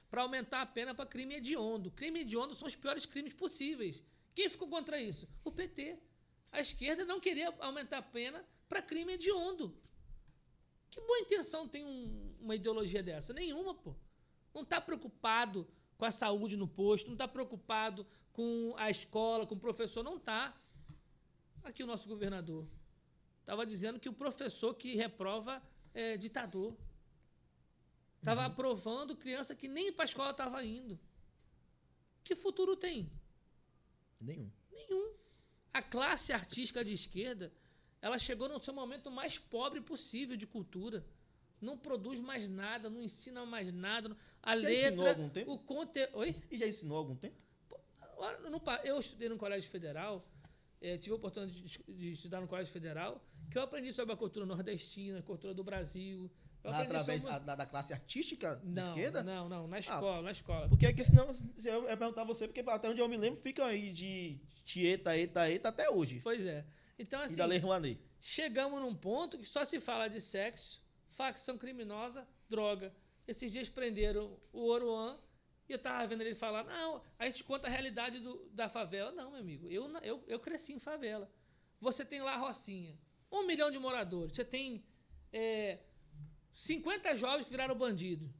para aumentar a pena para crime hediondo. Crime hediondo são os piores crimes possíveis. Quem ficou contra isso? O PT. A esquerda não queria aumentar a pena para crime hediondo. Que boa intenção tem uma ideologia dessa? Nenhuma, pô. Não está preocupado com a saúde no posto, não está preocupado com a escola, com o professor, não está. Aqui o nosso governador estava dizendo que o professor que reprova é ditador. Estava aprovando criança que nem para a escola estava indo. Que futuro tem? Nenhum. A classe artística de esquerda, ela chegou no seu momento mais pobre possível de cultura. Não produz mais nada, não ensina mais nada. A já letra, ensinou algum tempo? o conteúdo... Oi? E já ensinou algum tempo? Eu estudei no Colégio Federal, tive a oportunidade de estudar no Colégio Federal, que eu aprendi sobre a cultura nordestina, a cultura do Brasil. Através da classe artística de esquerda? Não, na escola. Porque é que senão, se eu perguntar a você, porque até onde eu me lembro, fica aí de Tieta, até hoje. Pois é. Então, assim, e da Lei Rouanet. Chegamos num ponto que só se fala de sexo, facção criminosa, droga. Esses dias prenderam o Oruan E eu tava vendo ele falar, não, a gente conta a realidade da favela. Não, meu amigo, eu cresci em favela. Você tem lá a Rocinha, 1 milhão de moradores. Você tem 50 jovens que viraram bandido.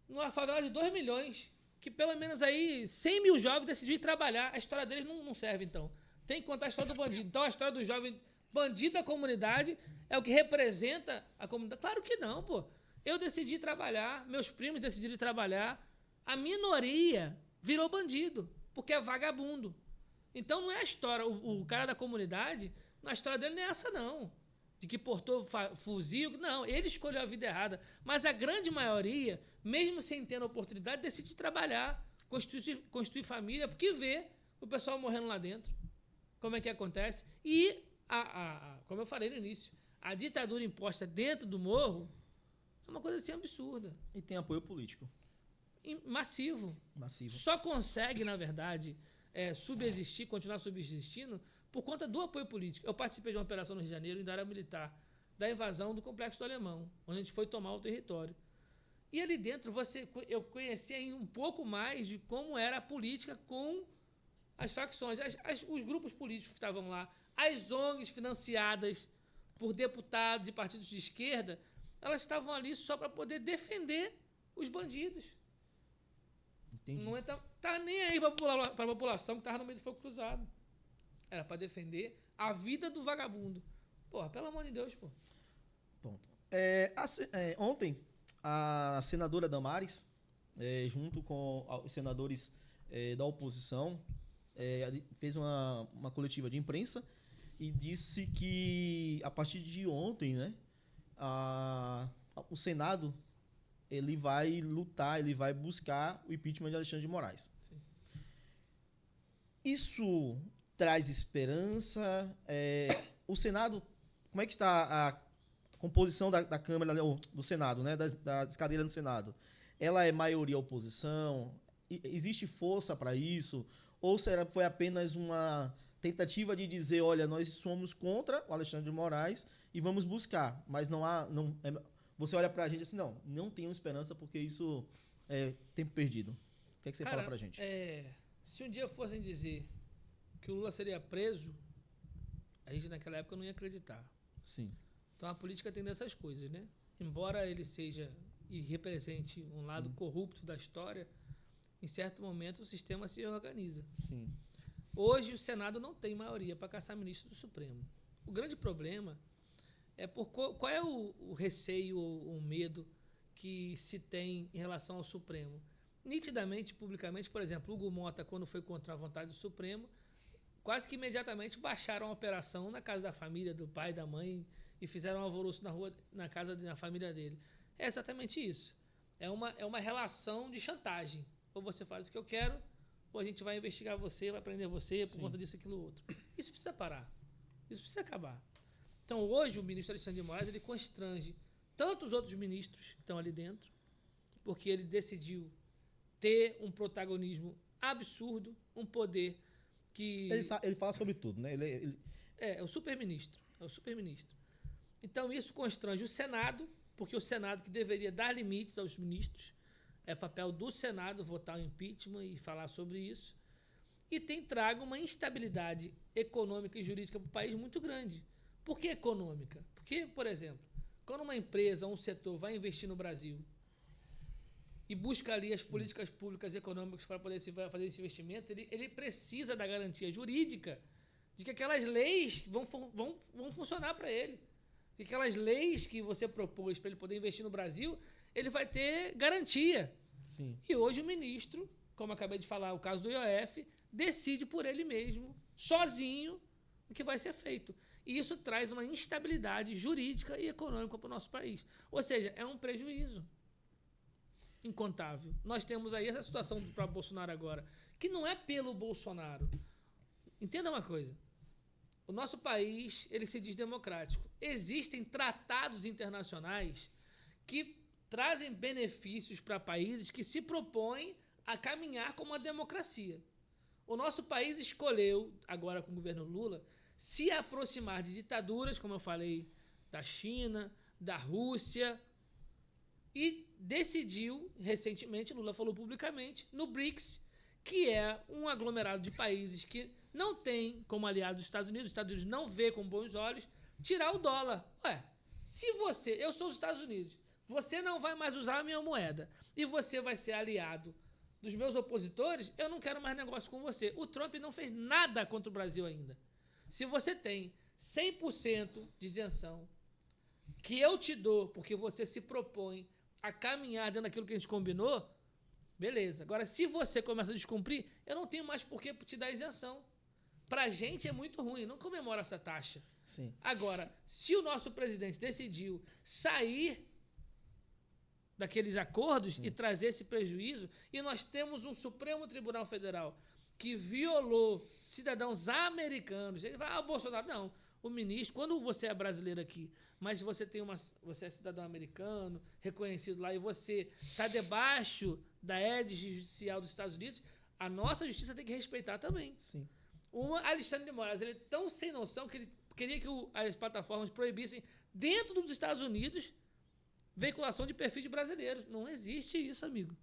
Numa favela de 2 milhões, que pelo menos aí 100 mil jovens decidiram ir trabalhar. A história deles não serve, então. Tem que contar a história do bandido. Então, a história do jovem bandido da comunidade é o que representa a comunidade. Claro que não, pô. Eu decidi trabalhar, meus primos decidiram trabalhar. A minoria virou bandido, porque é vagabundo. Então, não é a história. O cara da comunidade, a história dele não é essa, não. De que portou fuzil. Não, ele escolheu a vida errada. Mas a grande maioria, mesmo sem ter a oportunidade, decide trabalhar, constituir família, porque vê o pessoal morrendo lá dentro. Como é que acontece? E, como eu falei no início, a ditadura imposta dentro do morro é uma coisa assim absurda. E tem apoio político. Massivo. Só consegue, na verdade, subsistir, continuar subsistindo por conta do apoio político. Eu participei de uma operação no Rio de Janeiro, em área militar, da invasão do Complexo do Alemão, onde a gente foi tomar o território. E ali dentro eu conhecia um pouco mais de como era a política com as facções, os grupos políticos que estavam lá, as ONGs financiadas por deputados e partidos de esquerda, elas estavam ali só para poder defender os bandidos. Entendi. Não estava nem aí para a população que estava no meio do fogo cruzado. Era para defender a vida do vagabundo. Porra, pelo amor de Deus, pô. Ponto. Ontem, a senadora Damares, junto com os senadores da oposição, fez uma coletiva de imprensa e disse que, a partir de ontem, né, o Senado ele vai lutar, ele vai buscar o impeachment de Alexandre de Moraes. Sim. Isso traz esperança? O Senado, como é que está a composição da Câmara, do Senado, né, das cadeiras no Senado? Ela é maioria oposição? Existe força para isso? Ou foi apenas uma tentativa de dizer, olha, nós somos contra o Alexandre de Moraes e vamos buscar, mas você olha para a gente assim, não tenham esperança porque isso é tempo perdido. O que é que você fala para a gente? Se um dia fossem dizer que o Lula seria preso, a gente naquela época não ia acreditar. Sim. Então a política tem dessas coisas, né? Embora ele seja e represente um lado corrupto da história, em certo momento o sistema se organiza. Sim. Hoje o Senado não tem maioria para caçar ministro do Supremo. O grande problema é qual é o receio ou o medo que se tem em relação ao Supremo. Nitidamente, publicamente, por exemplo, Hugo Mota, quando foi contra a vontade do Supremo, quase que imediatamente baixaram a operação na casa da família, do pai, da mãe, e fizeram um alvoroço na rua, na família dele. É exatamente isso. É uma relação de chantagem. Ou você faz o que eu quero, ou a gente vai investigar você, vai prender você por conta disso, aquilo, outro. Isso precisa parar. Isso precisa acabar. Então, hoje, o ministro Alexandre de Moraes, ele constrange tanto os outros ministros que estão ali dentro, porque ele decidiu ter um protagonismo absurdo, um poder que... Ele fala sobre tudo, né? É o superministro. Então, isso constrange o Senado, porque o Senado, que deveria dar limites aos ministros, é papel do Senado votar o impeachment e falar sobre isso, e trago uma instabilidade econômica e jurídica para o país muito grande. Por que econômica? Porque, por exemplo, quando uma empresa ou um setor vai investir no Brasil e busca ali as políticas públicas e econômicas para poder fazer esse investimento, ele precisa da garantia jurídica de que aquelas leis vão funcionar para ele. Que aquelas leis que você propôs para ele poder investir no Brasil, ele vai ter garantia. Sim. E hoje o ministro, como eu acabei de falar, o caso do IOF, decide por ele mesmo, sozinho, o que vai ser feito. E isso traz uma instabilidade jurídica e econômica para o nosso país. Ou seja, é um prejuízo incontável. Nós temos aí essa situação para Bolsonaro agora, que não é pelo Bolsonaro. Entenda uma coisa. O nosso país, ele se diz democrático. Existem tratados internacionais que trazem benefícios para países que se propõem a caminhar como uma democracia. O nosso país escolheu, agora com o governo Lula, se aproximar de ditaduras, como eu falei, da China, da Rússia, e decidiu, recentemente, Lula falou publicamente, no BRICS, que é um aglomerado de países que não tem como aliado os Estados Unidos não vê com bons olhos, tirar o dólar. Ué, se eu sou os Estados Unidos, você não vai mais usar a minha moeda e você vai ser aliado dos meus opositores, eu não quero mais negócio com você. O Trump não fez nada contra o Brasil ainda. Se você tem 100% de isenção que eu te dou porque você se propõe a caminhar dentro daquilo que a gente combinou, beleza. Agora, se você começa a descumprir, eu não tenho mais por que te dar isenção. Pra gente é muito ruim, não comemora essa taxa. Sim. Agora, se o nosso presidente decidiu sair daqueles acordos e trazer esse prejuízo, e nós temos um Supremo Tribunal Federal que violou cidadãos americanos, ele vai, Bolsonaro, não. O ministro, quando você é brasileiro aqui, mas você é cidadão americano, reconhecido lá, e você está debaixo da égide judicial dos Estados Unidos, a nossa justiça tem que respeitar também. Sim. O Alexandre de Moraes, ele é tão sem noção que ele queria que as plataformas proibissem, dentro dos Estados Unidos, veiculação de perfil de brasileiros. Não existe isso, amigo.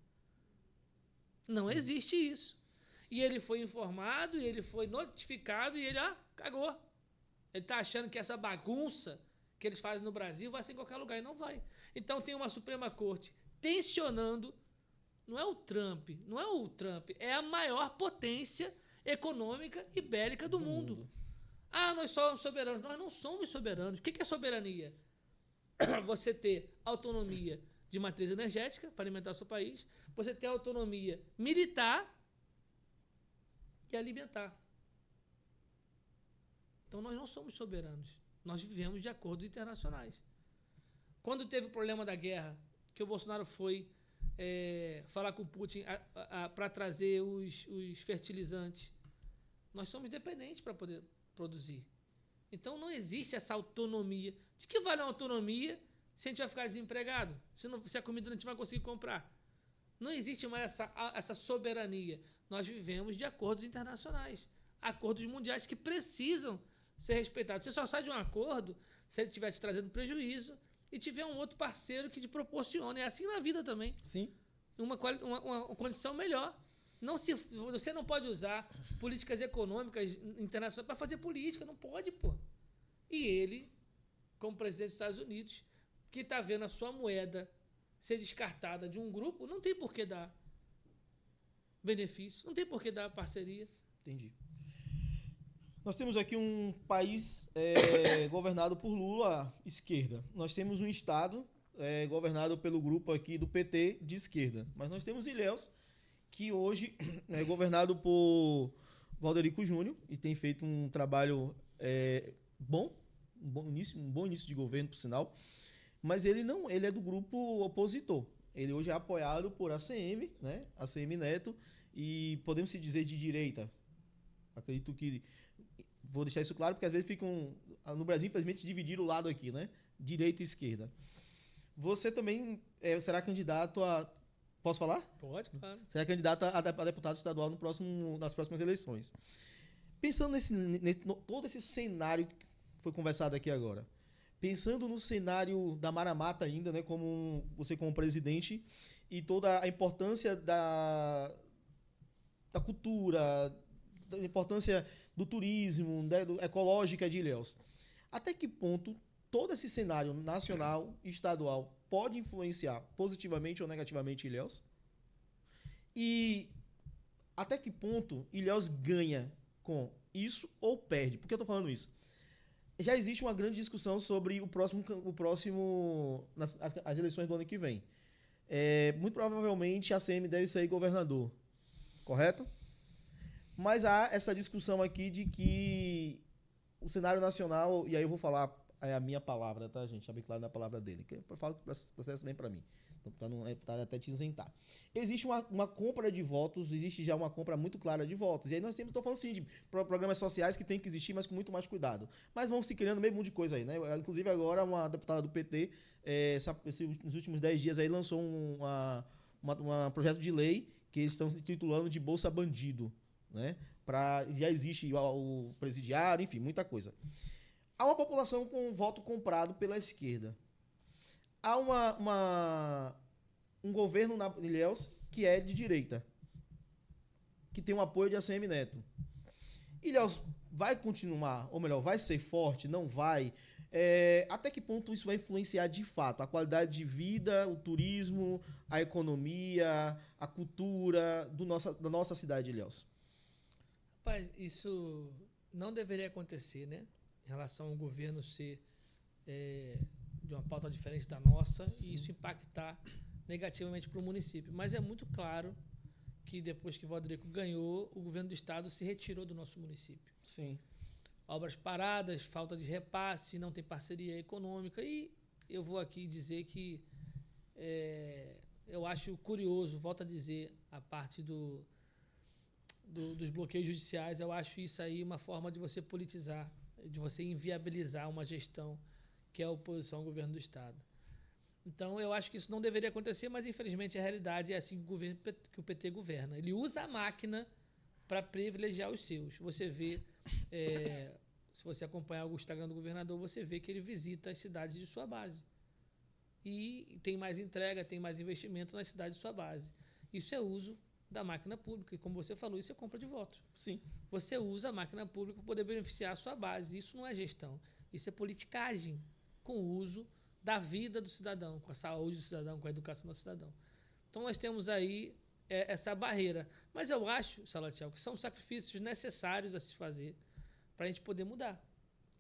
Não existe isso. E ele foi informado, e ele foi notificado, e ele, cagou. Ele está achando que essa bagunça que eles fazem no Brasil vai ser em qualquer lugar, e não vai. Então tem uma Suprema Corte tensionando, não é o Trump, é a maior potência econômica e bélica do mundo. Nós somos soberanos. Nós não somos soberanos. O que é soberania? Você ter autonomia de matriz energética para alimentar o seu país, você ter autonomia militar e alimentar. Então nós não somos soberanos. Nós vivemos de acordos internacionais. Quando teve o problema da guerra, que o Bolsonaro foi falar com o Putin para trazer os fertilizantes, nós somos dependentes para poder produzir. Então não existe essa autonomia. De que vale a autonomia se a gente vai ficar desempregado? Se a comida não a gente vai conseguir comprar? Não existe mais essa soberania. Nós vivemos de acordos internacionais. Acordos mundiais que precisam ser respeitados. Você só sai de um acordo se ele estiver te trazendo prejuízo e tiver um outro parceiro que te proporcione. É assim na vida também. Sim. Uma condição melhor. Você não pode usar políticas econômicas internacionais para fazer política. Não pode, pô. E ele, como presidente dos Estados Unidos, que está vendo a sua moeda ser descartada de um grupo, não tem por que dar benefício, não tem por que dar parceria. Entendi. Nós temos aqui um país governado por Lula, esquerda. Nós temos um estado governado pelo grupo aqui do PT, de esquerda. Mas nós temos Ilhéus, que hoje é governado por Valderico Júnior e tem feito um trabalho bom, um bom início de governo, por sinal. Mas ele é do grupo opositor. Ele hoje é apoiado por ACM, né? ACM Neto, e podemos se dizer de direita. Acredito que... Vou deixar isso claro, porque às vezes ficam... No Brasil, infelizmente, dividiram o lado aqui, né? Direita e esquerda. Você também será candidato a... Posso falar? Pode, claro. Será candidato a deputado estadual nas próximas eleições. Pensando todo esse cenário que foi conversado aqui agora, pensando no cenário da Mara Mata ainda, né, como presidente, e toda a importância da cultura, da importância do turismo, ecológica de Ilhéus. Até que ponto todo esse cenário nacional e estadual pode influenciar positivamente ou negativamente Ilhéus? E até que ponto Ilhéus ganha com isso ou perde? Por que eu estou falando isso? Já existe uma grande discussão sobre as eleições do ano que vem. Muito provavelmente a ACM deve sair governador, correto? Mas há essa discussão aqui de que o cenário nacional, e aí eu vou falar a minha palavra, tá, gente? Já bem claro na palavra dele, que eu falo que o processo vem para mim, para até te isentar. Existe uma compra de votos, existe já uma compra muito clara de votos. E aí nós estou falando assim de programas sociais que tem que existir, mas com muito mais cuidado. Mas vão se criando meio mundo de coisa aí, né? Inclusive agora uma deputada do PT, nos últimos 10 dias aí lançou um projeto de lei que eles estão titulando de Bolsa Bandido, né? Já existe o presidiário, enfim, muita coisa. Há uma população com voto comprado pela esquerda. Há um governo na Ilhéus que é de direita, que tem o apoio de ACM Neto. Ilhéus vai continuar, ou melhor, vai ser forte? Não vai? Até que ponto isso vai influenciar de fato a qualidade de vida, o turismo, a economia, a cultura da nossa cidade de Ilhéus? Rapaz, isso não deveria acontecer, né? Em relação ao governo ser de uma pauta diferente da nossa. Sim. E isso impactar negativamente para o município. Mas é muito claro que depois que o Valderico ganhou, o governo do estado se retirou do nosso município. Sim. Obras paradas, falta de repasse, não tem parceria econômica. E eu vou aqui dizer que eu acho curioso, volto a dizer, a parte dos bloqueios judiciais. Eu acho isso aí uma forma de você politizar, de você inviabilizar uma gestão que é a oposição ao governo do estado. Então, eu acho que isso não deveria acontecer, mas, infelizmente, a realidade é assim que o PT governa. Ele usa a máquina para privilegiar os seus. Você vê, se você acompanhar o Instagram do governador, você vê que ele visita as cidades de sua base. E tem mais entrega, tem mais investimento nas cidades de sua base. Isso é uso da máquina pública. E, como você falou, isso é compra de votos. Sim. Você usa a máquina pública para poder beneficiar a sua base. Isso não é gestão. Isso é politicagem com o uso da vida do cidadão, com a saúde do cidadão, com a educação do cidadão. Então, nós temos aí essa barreira. Mas eu acho, Salatiel, que são sacrifícios necessários a se fazer para a gente poder mudar.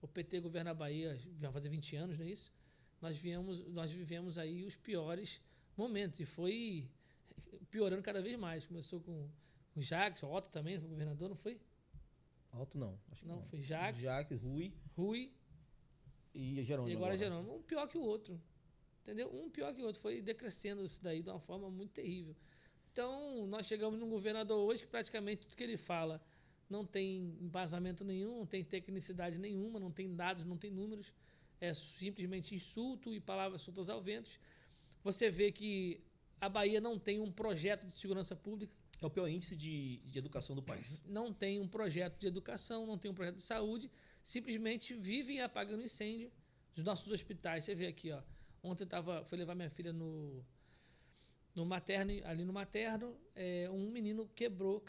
O PT governa a Bahia, vai fazer 20 anos, não é isso? Nós vivemos aí os piores momentos e foi piorando cada vez mais. Começou com o Jacques, o Otto também, foi governador, não foi? Otto não, acho que não. Foi Jacques, Rui e Jerônimo. E agora Jerônimo. Um pior que o outro. Entendeu? Um pior que o outro. Foi decrescendo isso daí de uma forma muito terrível. Então, nós chegamos num governador hoje que praticamente tudo que ele fala não tem embasamento nenhum, não tem tecnicidade nenhuma, não tem dados, não tem números. É simplesmente insulto e palavras soltas ao vento. Você vê que a Bahia não tem um projeto de segurança pública. É o pior índice de educação do país. Não tem um projeto de educação, não tem um projeto de saúde. Simplesmente vivem apagando incêndio dos nossos hospitais. Você vê aqui, ó. Ontem fui levar minha filha no materno, ali no materno, um menino quebrou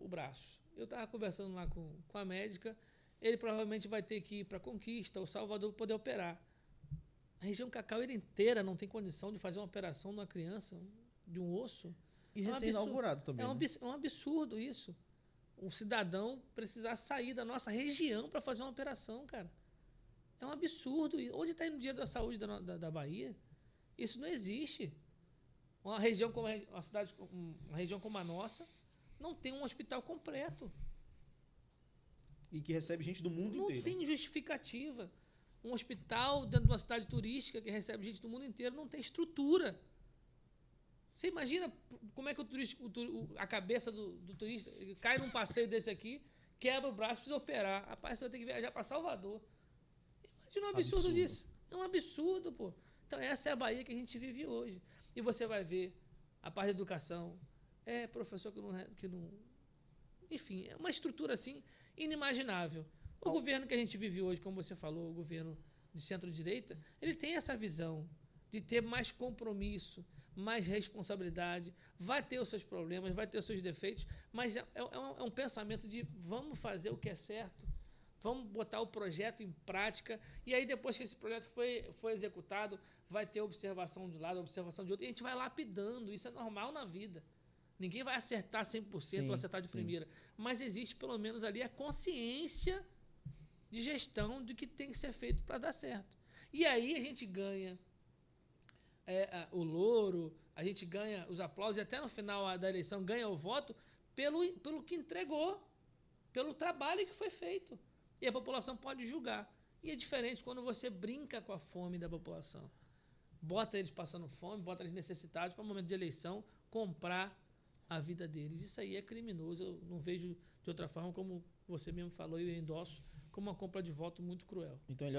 o braço. Eu estava conversando lá com a médica, ele provavelmente vai ter que ir para Conquista ou Salvador para poder operar. A região cacaueira inteira não tem condição de fazer uma operação numa criança, de um osso. E recém-inaugurado também. É um absurdo isso. Um cidadão precisar sair da nossa região para fazer uma operação, cara. É um absurdo. Onde está indo o dinheiro da saúde da Bahia? Isso não existe. Uma região uma região como a nossa não tem um hospital completo. E que recebe gente do mundo inteiro. Não tem justificativa. Um hospital dentro de uma cidade turística que recebe gente do mundo inteiro não tem estrutura. Você imagina como é que a cabeça do turista cai num passeio desse aqui, quebra o braço, precisa operar. Rapaz, você vai ter que viajar para Salvador. Imagina um absurdo disso. É um absurdo, pô. Então, essa é a Bahia que a gente vive hoje. E você vai ver a parte da educação. Professor que não... Enfim, é uma estrutura assim inimaginável. O governo que a gente vive hoje, como você falou, o governo de centro-direita, ele tem essa visão de ter mais compromisso, mais responsabilidade, vai ter os seus problemas, vai ter os seus defeitos, mas é um pensamento de vamos fazer o que é certo, vamos botar o projeto em prática, e aí depois que esse projeto foi executado, vai ter observação de um lado, observação de outro, e a gente vai lapidando, isso é normal na vida. Ninguém vai acertar 100% ou acertar de primeira, mas existe pelo menos ali a consciência de gestão de que tem que ser feito para dar certo. E aí a gente ganha o louro, a gente ganha os aplausos e até no final da eleição ganha o voto pelo que entregou, pelo trabalho que foi feito. E a população pode julgar. E é diferente quando você brinca com a fome da população. Bota eles passando fome, bota eles necessitados para o momento de eleição comprar a vida deles. Isso aí é criminoso. Eu não vejo de outra forma, como você mesmo falou e eu endosso, como uma compra de voto muito cruel. Então ele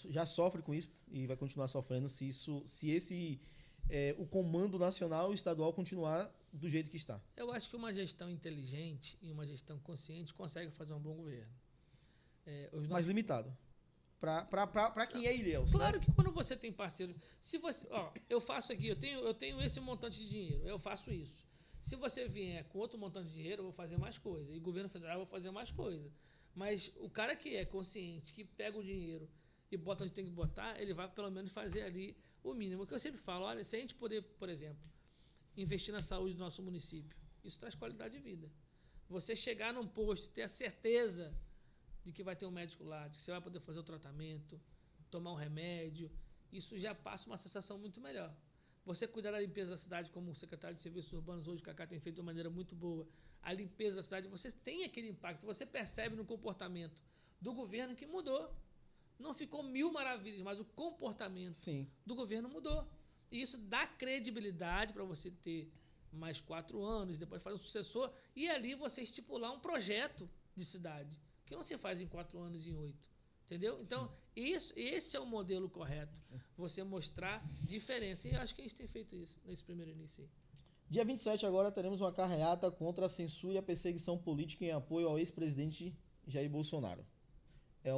já sofre com isso e vai continuar sofrendo se o comando nacional e estadual continuar do jeito que está. Eu acho que uma gestão inteligente e uma gestão consciente consegue fazer um bom governo. Mais limitado. para quem é Ilhéus. Claro né? que quando você tem parceiro, se você, eu faço aqui, eu tenho esse montante de dinheiro, eu faço isso. Se você vier com outro montante de dinheiro, eu vou fazer mais coisa. E governo federal, eu vou fazer mais coisa. Mas o cara que é consciente, que pega o dinheiro e bota onde tem que botar, ele vai pelo menos fazer ali o mínimo. O que eu sempre falo, olha, se a gente poder, por exemplo, investir na saúde do nosso município, isso traz qualidade de vida. Você chegar num posto e ter a certeza de que vai ter um médico lá, de que você vai poder fazer o tratamento, tomar um remédio, isso já passa uma sensação muito melhor. Você cuidar da limpeza da cidade, como o secretário de Serviços Urbanos hoje, o Cacá, tem feito de uma maneira muito boa, a limpeza da cidade, você tem aquele impacto, você percebe no comportamento do governo que mudou. Não ficou mil maravilhas, mas o comportamento do governo mudou. E isso dá credibilidade para você ter mais 4 anos, depois fazer um sucessor, e ali você estipular um projeto de cidade, que não se faz em 4 anos e em 8. Entendeu? Então, esse é o modelo correto. Você mostrar diferença. E eu acho que a gente tem feito isso nesse primeiro início aí. Dia 27 agora teremos uma carreata contra a censura e a perseguição política em apoio ao ex-presidente Jair Bolsonaro. É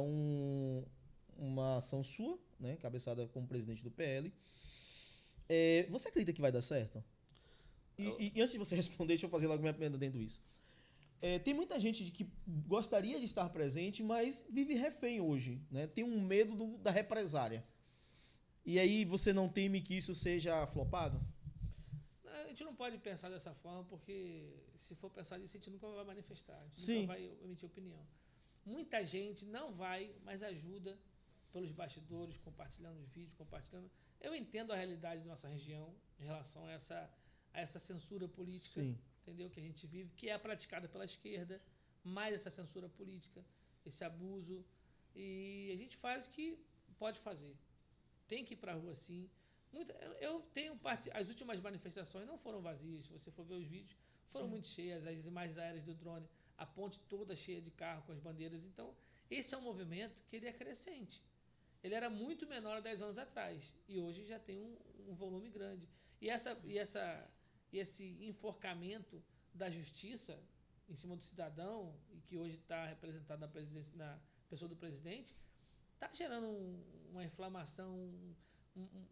uma ação sua, né, cabeçada como presidente do PL. Você acredita que vai dar certo? E antes de você responder, deixa eu fazer logo minha pergunta dentro disso. Tem muita gente que gostaria de estar presente, mas vive refém hoje, né? Tem um medo da represária. E aí você não teme que isso seja flopado? A gente não pode pensar dessa forma, porque se for pensar nisso, a gente nunca vai manifestar, a gente Sim. nunca vai emitir opinião. Muita gente não vai, mas ajuda pelos bastidores, compartilhando os vídeos, compartilhando. Eu entendo a realidade da nossa região em relação a essa censura política. Sim. Entendeu? Que a gente vive, que é praticada pela esquerda, mais essa censura política, esse abuso. E a gente faz o que pode fazer. Tem que ir para a rua, sim. Eu tenho as últimas manifestações não foram vazias. Se você for ver os vídeos, foram muito cheias. As imagens aéreas do drone, a ponte toda cheia de carro com as bandeiras. Então, esse é um movimento que ele é crescente. Ele era muito menor há 10 anos atrás. E hoje já tem um volume grande. E esse enforcamento da justiça em cima do cidadão, e que hoje está representado na pessoa do presidente, está gerando uma inflamação.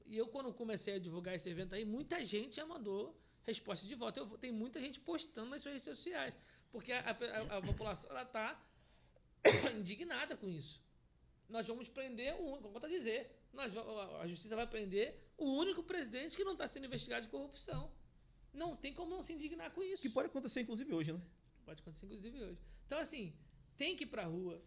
E eu, quando comecei a divulgar esse evento aí, muita gente já mandou resposta de volta. Tem muita gente postando nas suas redes sociais, porque a população está indignada com isso. Nós vamos prender o único, como eu estou a dizer, a justiça vai prender o único presidente que não está sendo investigado de corrupção. Não tem como não se indignar com isso. Que pode acontecer, inclusive, hoje, né? Pode acontecer, inclusive, hoje. Então, assim, tem que ir pra rua,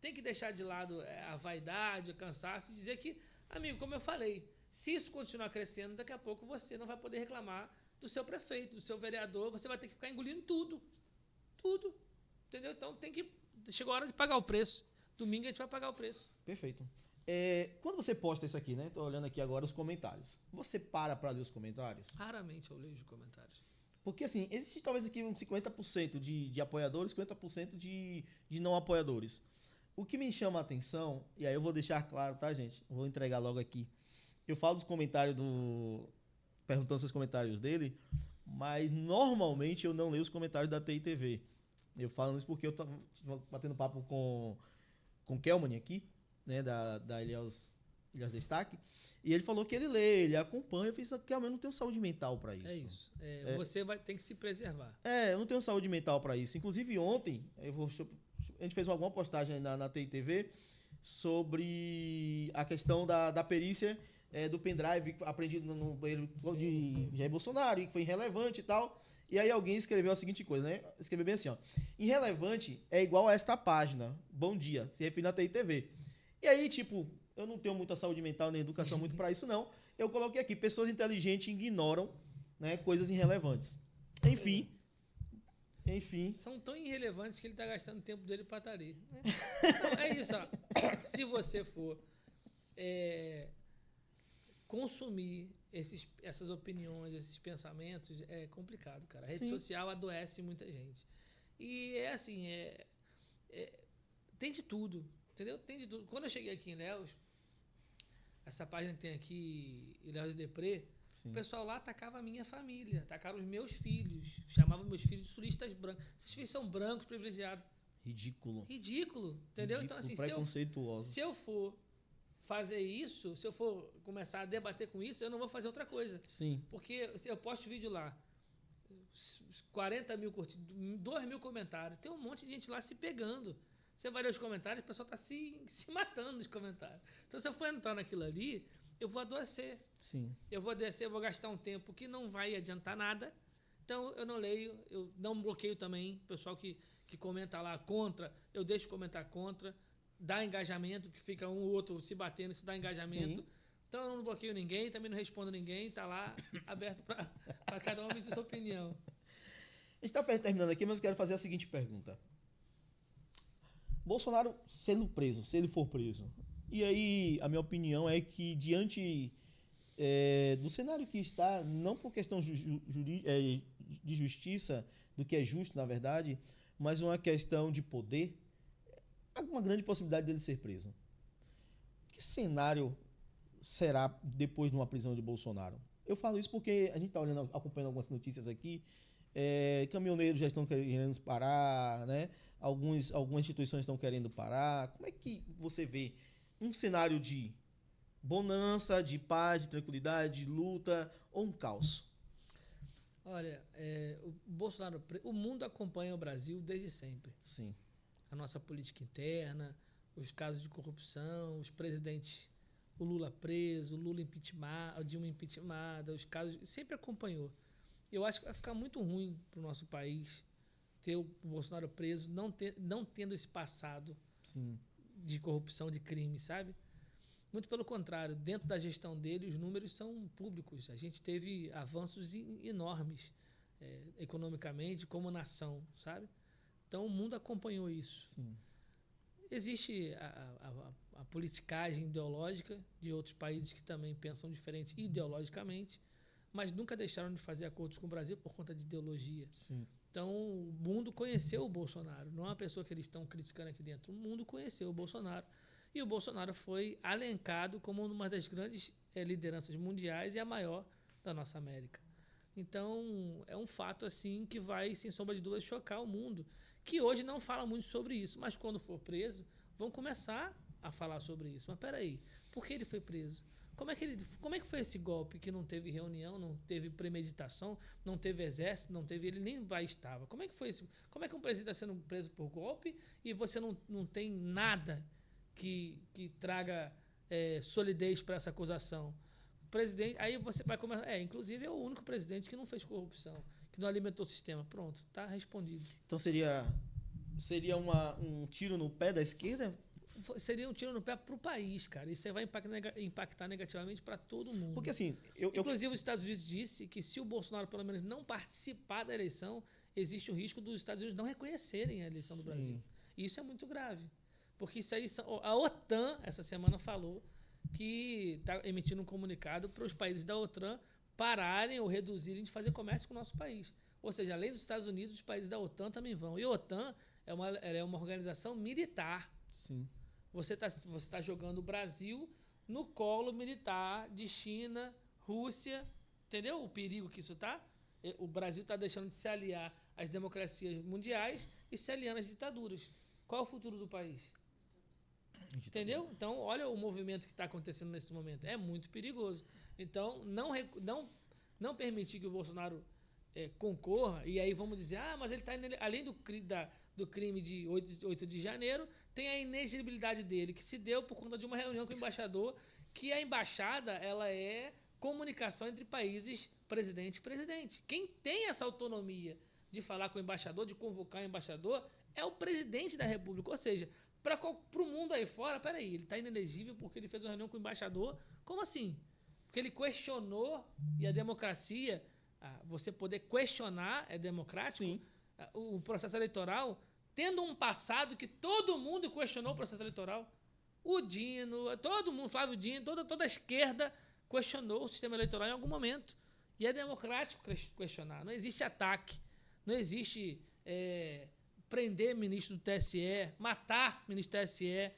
tem que deixar de lado a vaidade, o cansaço, e dizer que, amigo, como eu falei, se isso continuar crescendo, daqui a pouco você não vai poder reclamar do seu prefeito, do seu vereador, você vai ter que ficar engolindo tudo. Tudo. Entendeu? Então, chegou a hora de pagar o preço. Domingo a gente vai pagar o preço. Perfeito. Quando você posta isso aqui, né? Tô olhando aqui agora os comentários. Você para ler os comentários? Raramente eu leio os comentários. Porque, assim, existe talvez aqui uns 50% de apoiadores, 50% de não apoiadores. O que me chama a atenção, e aí eu vou deixar claro, tá, gente? Eu vou entregar logo aqui. Eu falo dos comentários perguntando seus comentários dele, mas normalmente eu não leio os comentários da TI TV. Eu falo isso porque eu tô batendo papo com o Kelman aqui, né, da Ilhéus Destaque, e ele falou que ele lê, ele acompanha. Eu fiz que eu não tenho saúde mental para isso. É isso. Você tem que se preservar. Eu não tenho saúde mental para isso. Inclusive ontem, a gente fez alguma postagem na TI TV sobre a questão da perícia do pendrive apreendido no banheiro de Jair Bolsonaro, e que foi irrelevante e tal. E aí alguém escreveu a seguinte coisa, né? Escreveu bem assim, ó: irrelevante é igual a esta página. Bom dia. Se refere na TI TV. E aí, tipo, eu não tenho muita saúde mental nem educação muito para isso, não. Eu coloquei aqui: pessoas inteligentes ignoram, né, coisas irrelevantes. Enfim. São tão irrelevantes que ele está gastando o tempo dele para estar ali. É isso, ó. Se você for consumir essas opiniões, esses pensamentos, é complicado, cara. A rede social adoece muita gente. E é assim, tem de tudo, entendeu? Tem de tudo. Quando eu cheguei aqui em Ilhéus, essa página que tem aqui, Ilhéus de Depré, o pessoal lá atacava a minha família, atacaram os meus filhos, chamavam meus filhos de sulistas brancos. Esses filhos são brancos, privilegiados. Ridículo. Entendeu? Então, assim, preconceituoso. se eu for fazer isso, se eu for começar a debater com isso, eu não vou fazer outra coisa. Sim. Porque se eu posto vídeo lá, 40 mil curtidas, 2 mil comentários, tem um monte de gente lá se pegando. Você vai ler os comentários, o pessoal está se matando nos comentários. Então, se eu for entrar naquilo ali, eu vou adoecer. Sim. Eu vou adoecer, eu vou gastar um tempo que não vai adiantar nada. Então, eu não leio, eu não bloqueio também. O pessoal que comenta lá contra, eu deixo comentar contra. Dá engajamento, que fica um ou outro se batendo, isso dá engajamento. Sim. Então, eu não bloqueio ninguém, também não respondo ninguém. Está lá, aberto para cada um emitir sua opinião. A gente está terminando aqui, mas eu quero fazer a seguinte pergunta. Bolsonaro sendo preso, se ele for preso. E aí, a minha opinião é que, diante do cenário que está, não por questão de justiça, do que é justo, na verdade, mas uma questão de poder, há uma grande possibilidade dele ser preso. Que cenário será depois de uma prisão de Bolsonaro? Eu falo isso porque a gente está acompanhando algumas notícias aqui, caminhoneiros já estão querendo parar, né? Algumas instituições estão querendo parar. Como é que você vê um cenário de bonança, de paz, de tranquilidade, de luta ou um caos? Olha, o Bolsonaro, o mundo acompanha o Brasil desde sempre. Sim. A nossa política interna, os casos de corrupção, os presidentes, o Lula preso, o Lula impeachment, o Dilma impeachmentada, os casos, sempre acompanhou. Eu acho que vai ficar muito ruim para o nosso país ter o Bolsonaro preso, não tendo esse passado Sim. de corrupção, de crime, sabe? Muito pelo contrário, dentro da gestão dele, os números são públicos. A gente teve avanços enormes, economicamente, como nação, sabe? Então, o mundo acompanhou isso. Sim. Existe a politicagem ideológica de outros países que também pensam diferente ideologicamente, mas nunca deixaram de fazer acordos com o Brasil por conta de ideologia. Sim. Então, o mundo conheceu o Bolsonaro. Não é uma pessoa que eles estão criticando aqui dentro. O mundo conheceu o Bolsonaro. E o Bolsonaro foi alencado como uma das grandes lideranças mundiais e a maior da nossa América. Então, é um fato assim que vai, sem sombra de dúvidas, chocar o mundo, que hoje não fala muito sobre isso, mas quando for preso, vão começar a falar sobre isso. Mas peraí, por que ele foi preso? Como é que foi esse golpe que não teve reunião, não teve premeditação, não teve exército, não teve, ele nem vai estava? Como é que foi isso? Como é que um presidente está sendo preso por golpe e você não tem nada que traga solidez para essa acusação? O presidente, aí você vai começar, inclusive é o único presidente que não fez corrupção, que não alimentou o sistema. Pronto, está respondido. Então seria um tiro no pé da esquerda? Seria um tiro no pé para o país, cara. Isso aí vai impactar negativamente para todo mundo. Porque assim... Inclusive, os Estados Unidos disse que se o Bolsonaro, pelo menos, não participar da eleição, existe o risco dos Estados Unidos não reconhecerem a eleição do Brasil. E isso é muito grave. Porque isso aí... A OTAN, essa semana, falou que está emitindo um comunicado para os países da OTAN pararem ou reduzirem de fazer comércio com o nosso país. Ou seja, além dos Estados Unidos, os países da OTAN também vão. E a OTAN é uma organização militar. Sim. Você tá jogando o Brasil no colo militar de China, Rússia, entendeu? O perigo que isso tá? O Brasil está deixando de se aliar às democracias mundiais e se aliando às ditaduras. Qual é o futuro do país? Entendeu? Então, olha o movimento que está acontecendo nesse momento. É muito perigoso. Então, não permitir que o Bolsonaro concorra, e aí vamos dizer, mas ele está além do crime de 8 de janeiro, tem a inexigibilidade dele, que se deu por conta de uma reunião com o embaixador, que a embaixada ela é comunicação entre países presidente e presidente. Quem tem essa autonomia de falar com o embaixador, de convocar o embaixador, é o presidente da República. Ou seja, para o mundo aí fora, peraí, ele está inelegível porque ele fez uma reunião com o embaixador. Como assim? Porque ele questionou, e a democracia, você poder questionar é democrático. Sim. O processo eleitoral, tendo um passado que todo mundo questionou o processo eleitoral. O Dino, todo mundo, Flávio Dino, toda a esquerda questionou o sistema eleitoral em algum momento. E é democrático questionar. Não existe ataque. Não existe prender ministro do TSE, matar ministro do TSE,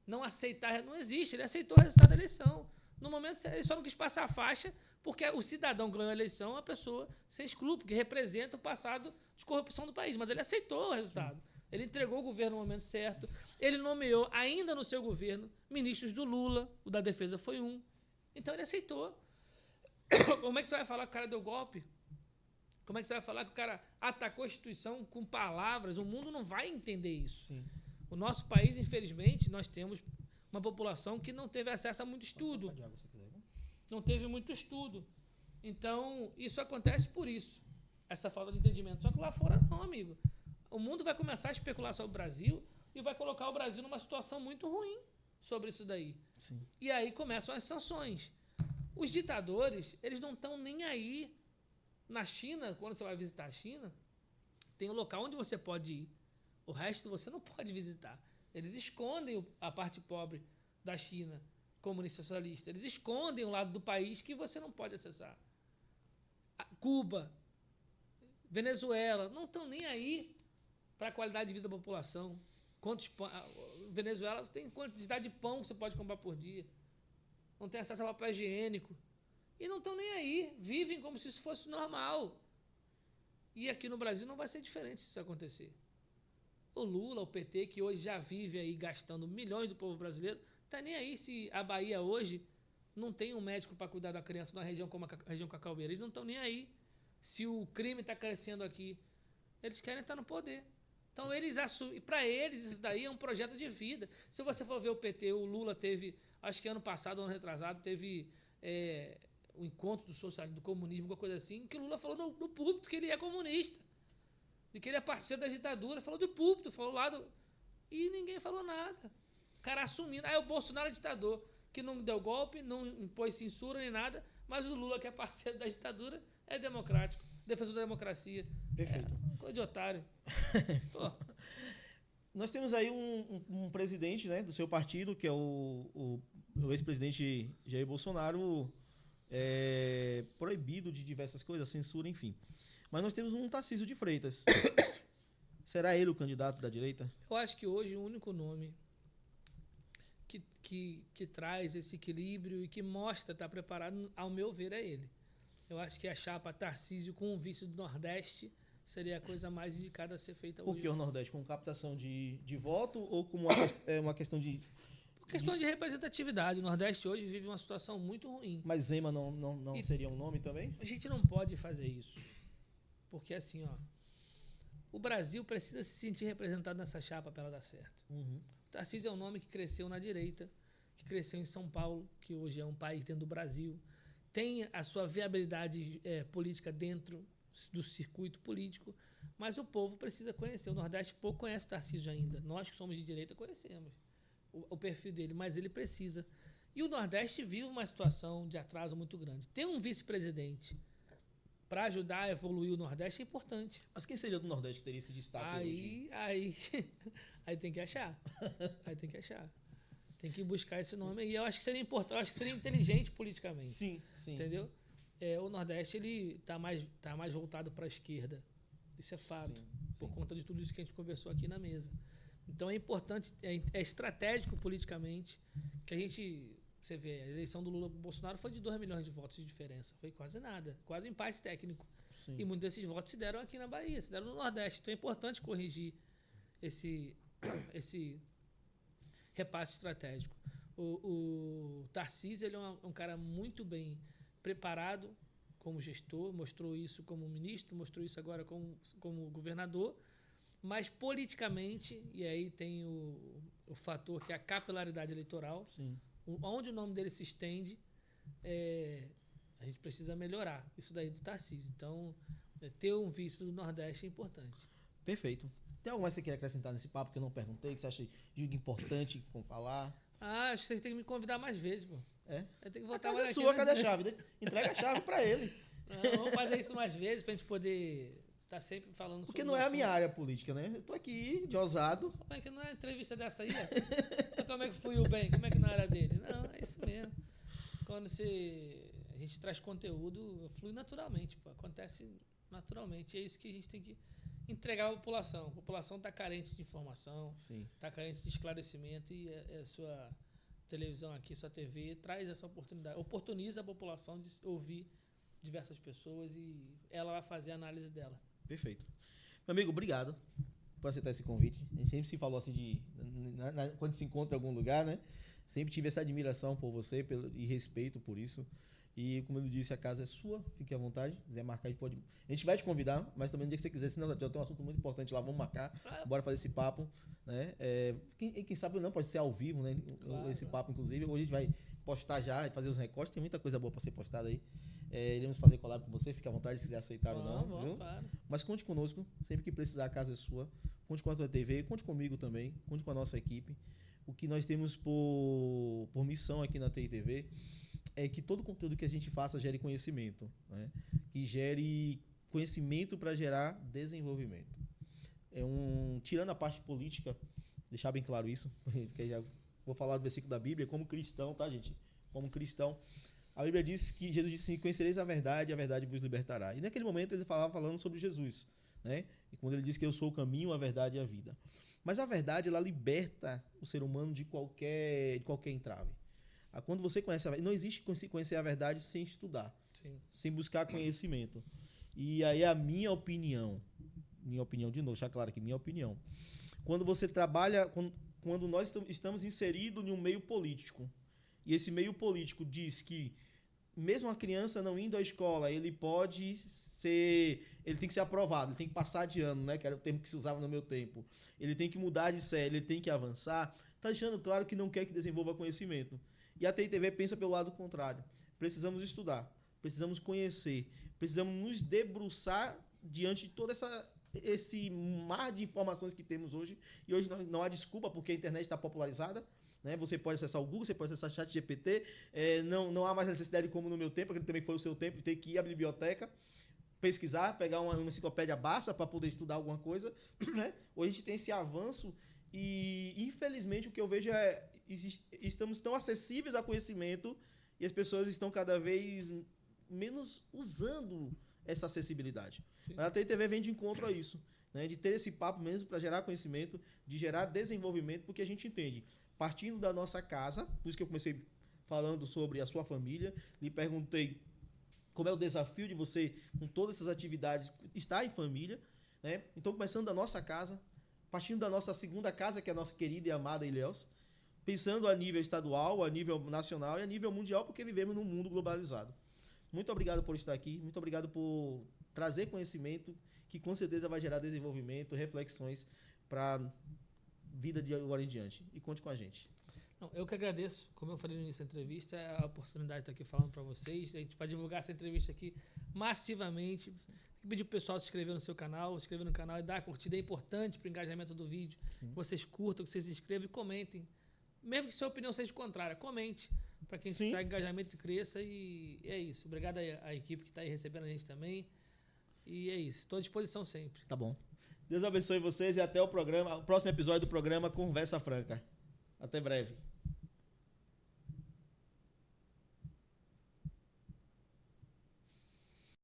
não aceitar. Não existe. Ele aceitou o resultado da eleição. No momento, ele só não quis passar a faixa, porque o cidadão ganhou a eleição, a pessoa se exclui, porque representa o passado de corrupção do país. Mas ele aceitou o resultado. Ele entregou o governo no momento certo. Ele nomeou, ainda no seu governo, ministros do Lula. O da defesa foi um. Então ele aceitou. Como é que você vai falar que o cara deu golpe? Como é que você vai falar que o cara atacou a instituição com palavras? O mundo não vai entender isso. Sim. O nosso país, infelizmente, nós temos uma população que não teve acesso a muito estudo. Não teve muito estudo. Então, isso acontece por isso. Essa falta de entendimento. Só que lá fora não, amigo. O mundo vai começar a especular sobre o Brasil e vai colocar o Brasil numa situação muito ruim sobre isso daí. Sim. E aí começam as sanções. Os ditadores, eles não estão nem aí. Na China, quando você vai visitar a China, tem um local onde você pode ir. O resto você não pode visitar. Eles escondem a parte pobre da China, comunista socialista. Eles escondem o lado do país que você não pode acessar. Cuba, Venezuela, não estão nem aí para a qualidade de vida da população. Venezuela tem quantidade de pão que você pode comprar por dia. Não tem acesso a papel higiênico. E não estão nem aí. Vivem como se isso fosse normal. E aqui no Brasil não vai ser diferente se isso acontecer. O Lula, o PT, que hoje já vive aí gastando milhões do povo brasileiro, está nem aí se a Bahia hoje não tem um médico para cuidar da criança numa região como a região Cacaubeira. Eles não estão nem aí. Se o crime está crescendo aqui, eles querem estar no poder. Então, eles assumem. Para eles, isso daí é um projeto de vida. Se você for ver o PT, o Lula teve, acho que ano passado, ano retrasado, teve o encontro do socialismo, do comunismo, alguma coisa assim, que o Lula falou no púlpito que ele é comunista, de que ele é parceiro da ditadura, falou do púlpito, falou lá do... E ninguém falou nada. O cara assumindo. O Bolsonaro é ditador, que não deu golpe, não impôs censura nem nada, mas o Lula, que é parceiro da ditadura, é democrático, defensor da democracia. Perfeito. Coisa de otário. Nós temos aí um presidente, né, do seu partido, que é o ex-presidente Jair Bolsonaro, proibido de diversas coisas, censura, enfim. Mas nós temos um Tarcísio de Freitas. Será ele o candidato da direita? Eu acho que hoje o único nome que traz esse equilíbrio e que mostra estar preparado, ao meu ver, é ele. Eu acho que a chapa Tarcísio com o vice do Nordeste seria a coisa mais indicada a ser feita hoje. Por que o Nordeste? Com captação de voto ou como uma questão de... Por questão de representatividade. O Nordeste hoje vive uma situação muito ruim. Mas Zema não seria um nome também? A gente não pode fazer isso. Porque assim, o Brasil precisa se sentir representado nessa chapa para ela dar certo. Uhum. O Tarcísio é um nome que cresceu na direita, que cresceu em São Paulo, que hoje é um país dentro do Brasil, tem a sua viabilidade política dentro do circuito político, mas o povo precisa conhecer. O Nordeste pouco conhece o Tarcísio ainda. Nós que somos de direita conhecemos o perfil dele, mas ele precisa. E o Nordeste vive uma situação de atraso muito grande. Ter um vice-presidente para ajudar a evoluir o Nordeste é importante. Mas quem seria do Nordeste que teria esse destaque hoje? Aí tem que achar. Tem que buscar esse nome aí. Eu acho que seria importante, eu acho que seria inteligente politicamente. Sim. Entendeu? O Nordeste ele tá mais voltado para a esquerda. Isso é fato. Por conta de tudo isso que a gente conversou aqui na mesa. Então é importante, é estratégico politicamente que a gente... Você vê, a eleição do Lula para o Bolsonaro foi de 2 milhões de votos de diferença. Foi quase nada. Quase um empate técnico. Sim. E muitos desses votos se deram aqui na Bahia, se deram no Nordeste. Então é importante corrigir esse repasse estratégico. O Tarcísio ele é um cara muito bem preparado como gestor, mostrou isso como ministro, mostrou isso agora como governador, mas politicamente, e aí tem o fator que é a capilaridade eleitoral, Sim. Onde o nome dele se estende, a gente precisa melhorar isso daí do Tarcísio. Então, ter um vice do Nordeste é importante. Perfeito. Tem algo mais que você quer acrescentar nesse papo que eu não perguntei, que você acha importante falar? Acho que você tem que me convidar mais vezes, pô. Eu tenho que voltar a casa é sua, cadê a chave? Entrega a chave pra ele. Não, vamos fazer isso mais vezes pra gente poder estar sempre falando sobre... Porque não é a minha área política, né? Eu tô aqui, de ousado. Como é que não é entrevista dessa aí? Como é que fluiu bem? Como é que não era dele? Não, é isso mesmo. Quando a gente traz conteúdo, flui naturalmente, pô. Acontece naturalmente. E é isso que a gente tem que entregar à população. A população está carente de informação, está carente de esclarecimento e a sua televisão aqui, sua TV, traz essa oportunidade. Oportuniza a população de ouvir diversas pessoas e ela vai fazer a análise dela. Perfeito. Meu amigo, obrigado por aceitar esse convite. A gente sempre se falou assim quando se encontra em algum lugar, né? Sempre tive essa admiração por você e respeito por isso. E, como eu disse, a casa é sua, fique à vontade. Se quiser marcar, a gente vai te convidar, mas também no dia que você quiser, senão já tem um assunto muito importante lá, vamos marcar, bora fazer esse papo, né? Quem sabe não, pode ser ao vivo, né? Claro, esse papo, inclusive. Hoje a gente vai postar já, fazer os recortes, tem muita coisa boa para ser postada aí. Iremos fazer collab com você, fique à vontade se quiser aceitar ou não. Viu? Claro. Mas conte conosco, sempre que precisar, a casa é sua. Conte com a tua TV, conte comigo também, conte com a nossa equipe. O que nós temos por missão aqui na TI TV é que todo conteúdo que a gente faça gere conhecimento, né? Que gere conhecimento para gerar desenvolvimento. Tirando a parte política, deixar bem claro isso, porque já vou falar do versículo da Bíblia, como cristão, tá, gente? Como cristão, a Bíblia diz que Jesus disse assim, conhecereis a verdade vos libertará. E naquele momento ele falando sobre Jesus, né? E quando ele diz que eu sou o caminho, a verdade e a vida. Mas a verdade, ela liberta o ser humano de qualquer entrave. Quando você conhece a verdade, não existe conhecer a verdade sem estudar, sem buscar conhecimento. E aí a minha opinião de novo, deixar claro aqui, minha opinião. Quando você trabalha, quando nós estamos inseridos em um meio político, e esse meio político diz que mesmo a criança não indo à escola, ele tem que ser aprovado, ele tem que passar de ano, né? Que era o termo que se usava no meu tempo. Ele tem que mudar de série, ele tem que avançar. Está deixando claro que não quer que desenvolva conhecimento. E a TITV pensa pelo lado contrário. Precisamos estudar, precisamos conhecer, precisamos nos debruçar diante de todo esse mar de informações que temos hoje. E hoje não há desculpa, porque a internet está popularizada. Né? Você pode acessar o Google, você pode acessar o ChatGPT. Não há mais necessidade, como no meu tempo, que também foi o seu tempo, de ter que ir à biblioteca, pesquisar, pegar uma enciclopédia Barça para poder estudar alguma coisa. Né? Hoje a gente tem esse avanço e, infelizmente, o que eu vejo estamos tão acessíveis a conhecimento e as pessoas estão cada vez menos usando essa acessibilidade. Sim. Mas a TITV vem de encontro a isso, né? De ter esse papo mesmo para gerar conhecimento, de gerar desenvolvimento, porque a gente entende, partindo da nossa casa, por isso que eu comecei falando sobre a sua família, lhe perguntei como é o desafio de você, com todas essas atividades, estar em família, né? Então, começando da nossa casa, partindo da nossa segunda casa, que é a nossa querida e amada Ilhéus, pensando a nível estadual, a nível nacional e a nível mundial, porque vivemos num mundo globalizado. Muito obrigado por estar aqui, muito obrigado por trazer conhecimento que com certeza vai gerar desenvolvimento, reflexões para a vida de agora em diante. E conte com a gente. Não, eu que agradeço, como eu falei no início da entrevista, é a oportunidade de estar aqui falando para vocês. A gente vai divulgar essa entrevista aqui massivamente. Tem que pedir para o pessoal se inscrever no seu canal, e dar a curtida. É importante para o engajamento do vídeo. Sim. Que vocês curtam, que vocês se inscrevam e comentem. Mesmo que sua opinião seja contrária, comente para que a gente traga engajamento e cresça. E é isso. Obrigado à equipe que está aí recebendo a gente também. E é isso. Estou à disposição sempre. Tá bom. Deus abençoe vocês e até o próximo episódio do programa Conversa Franca. Até breve.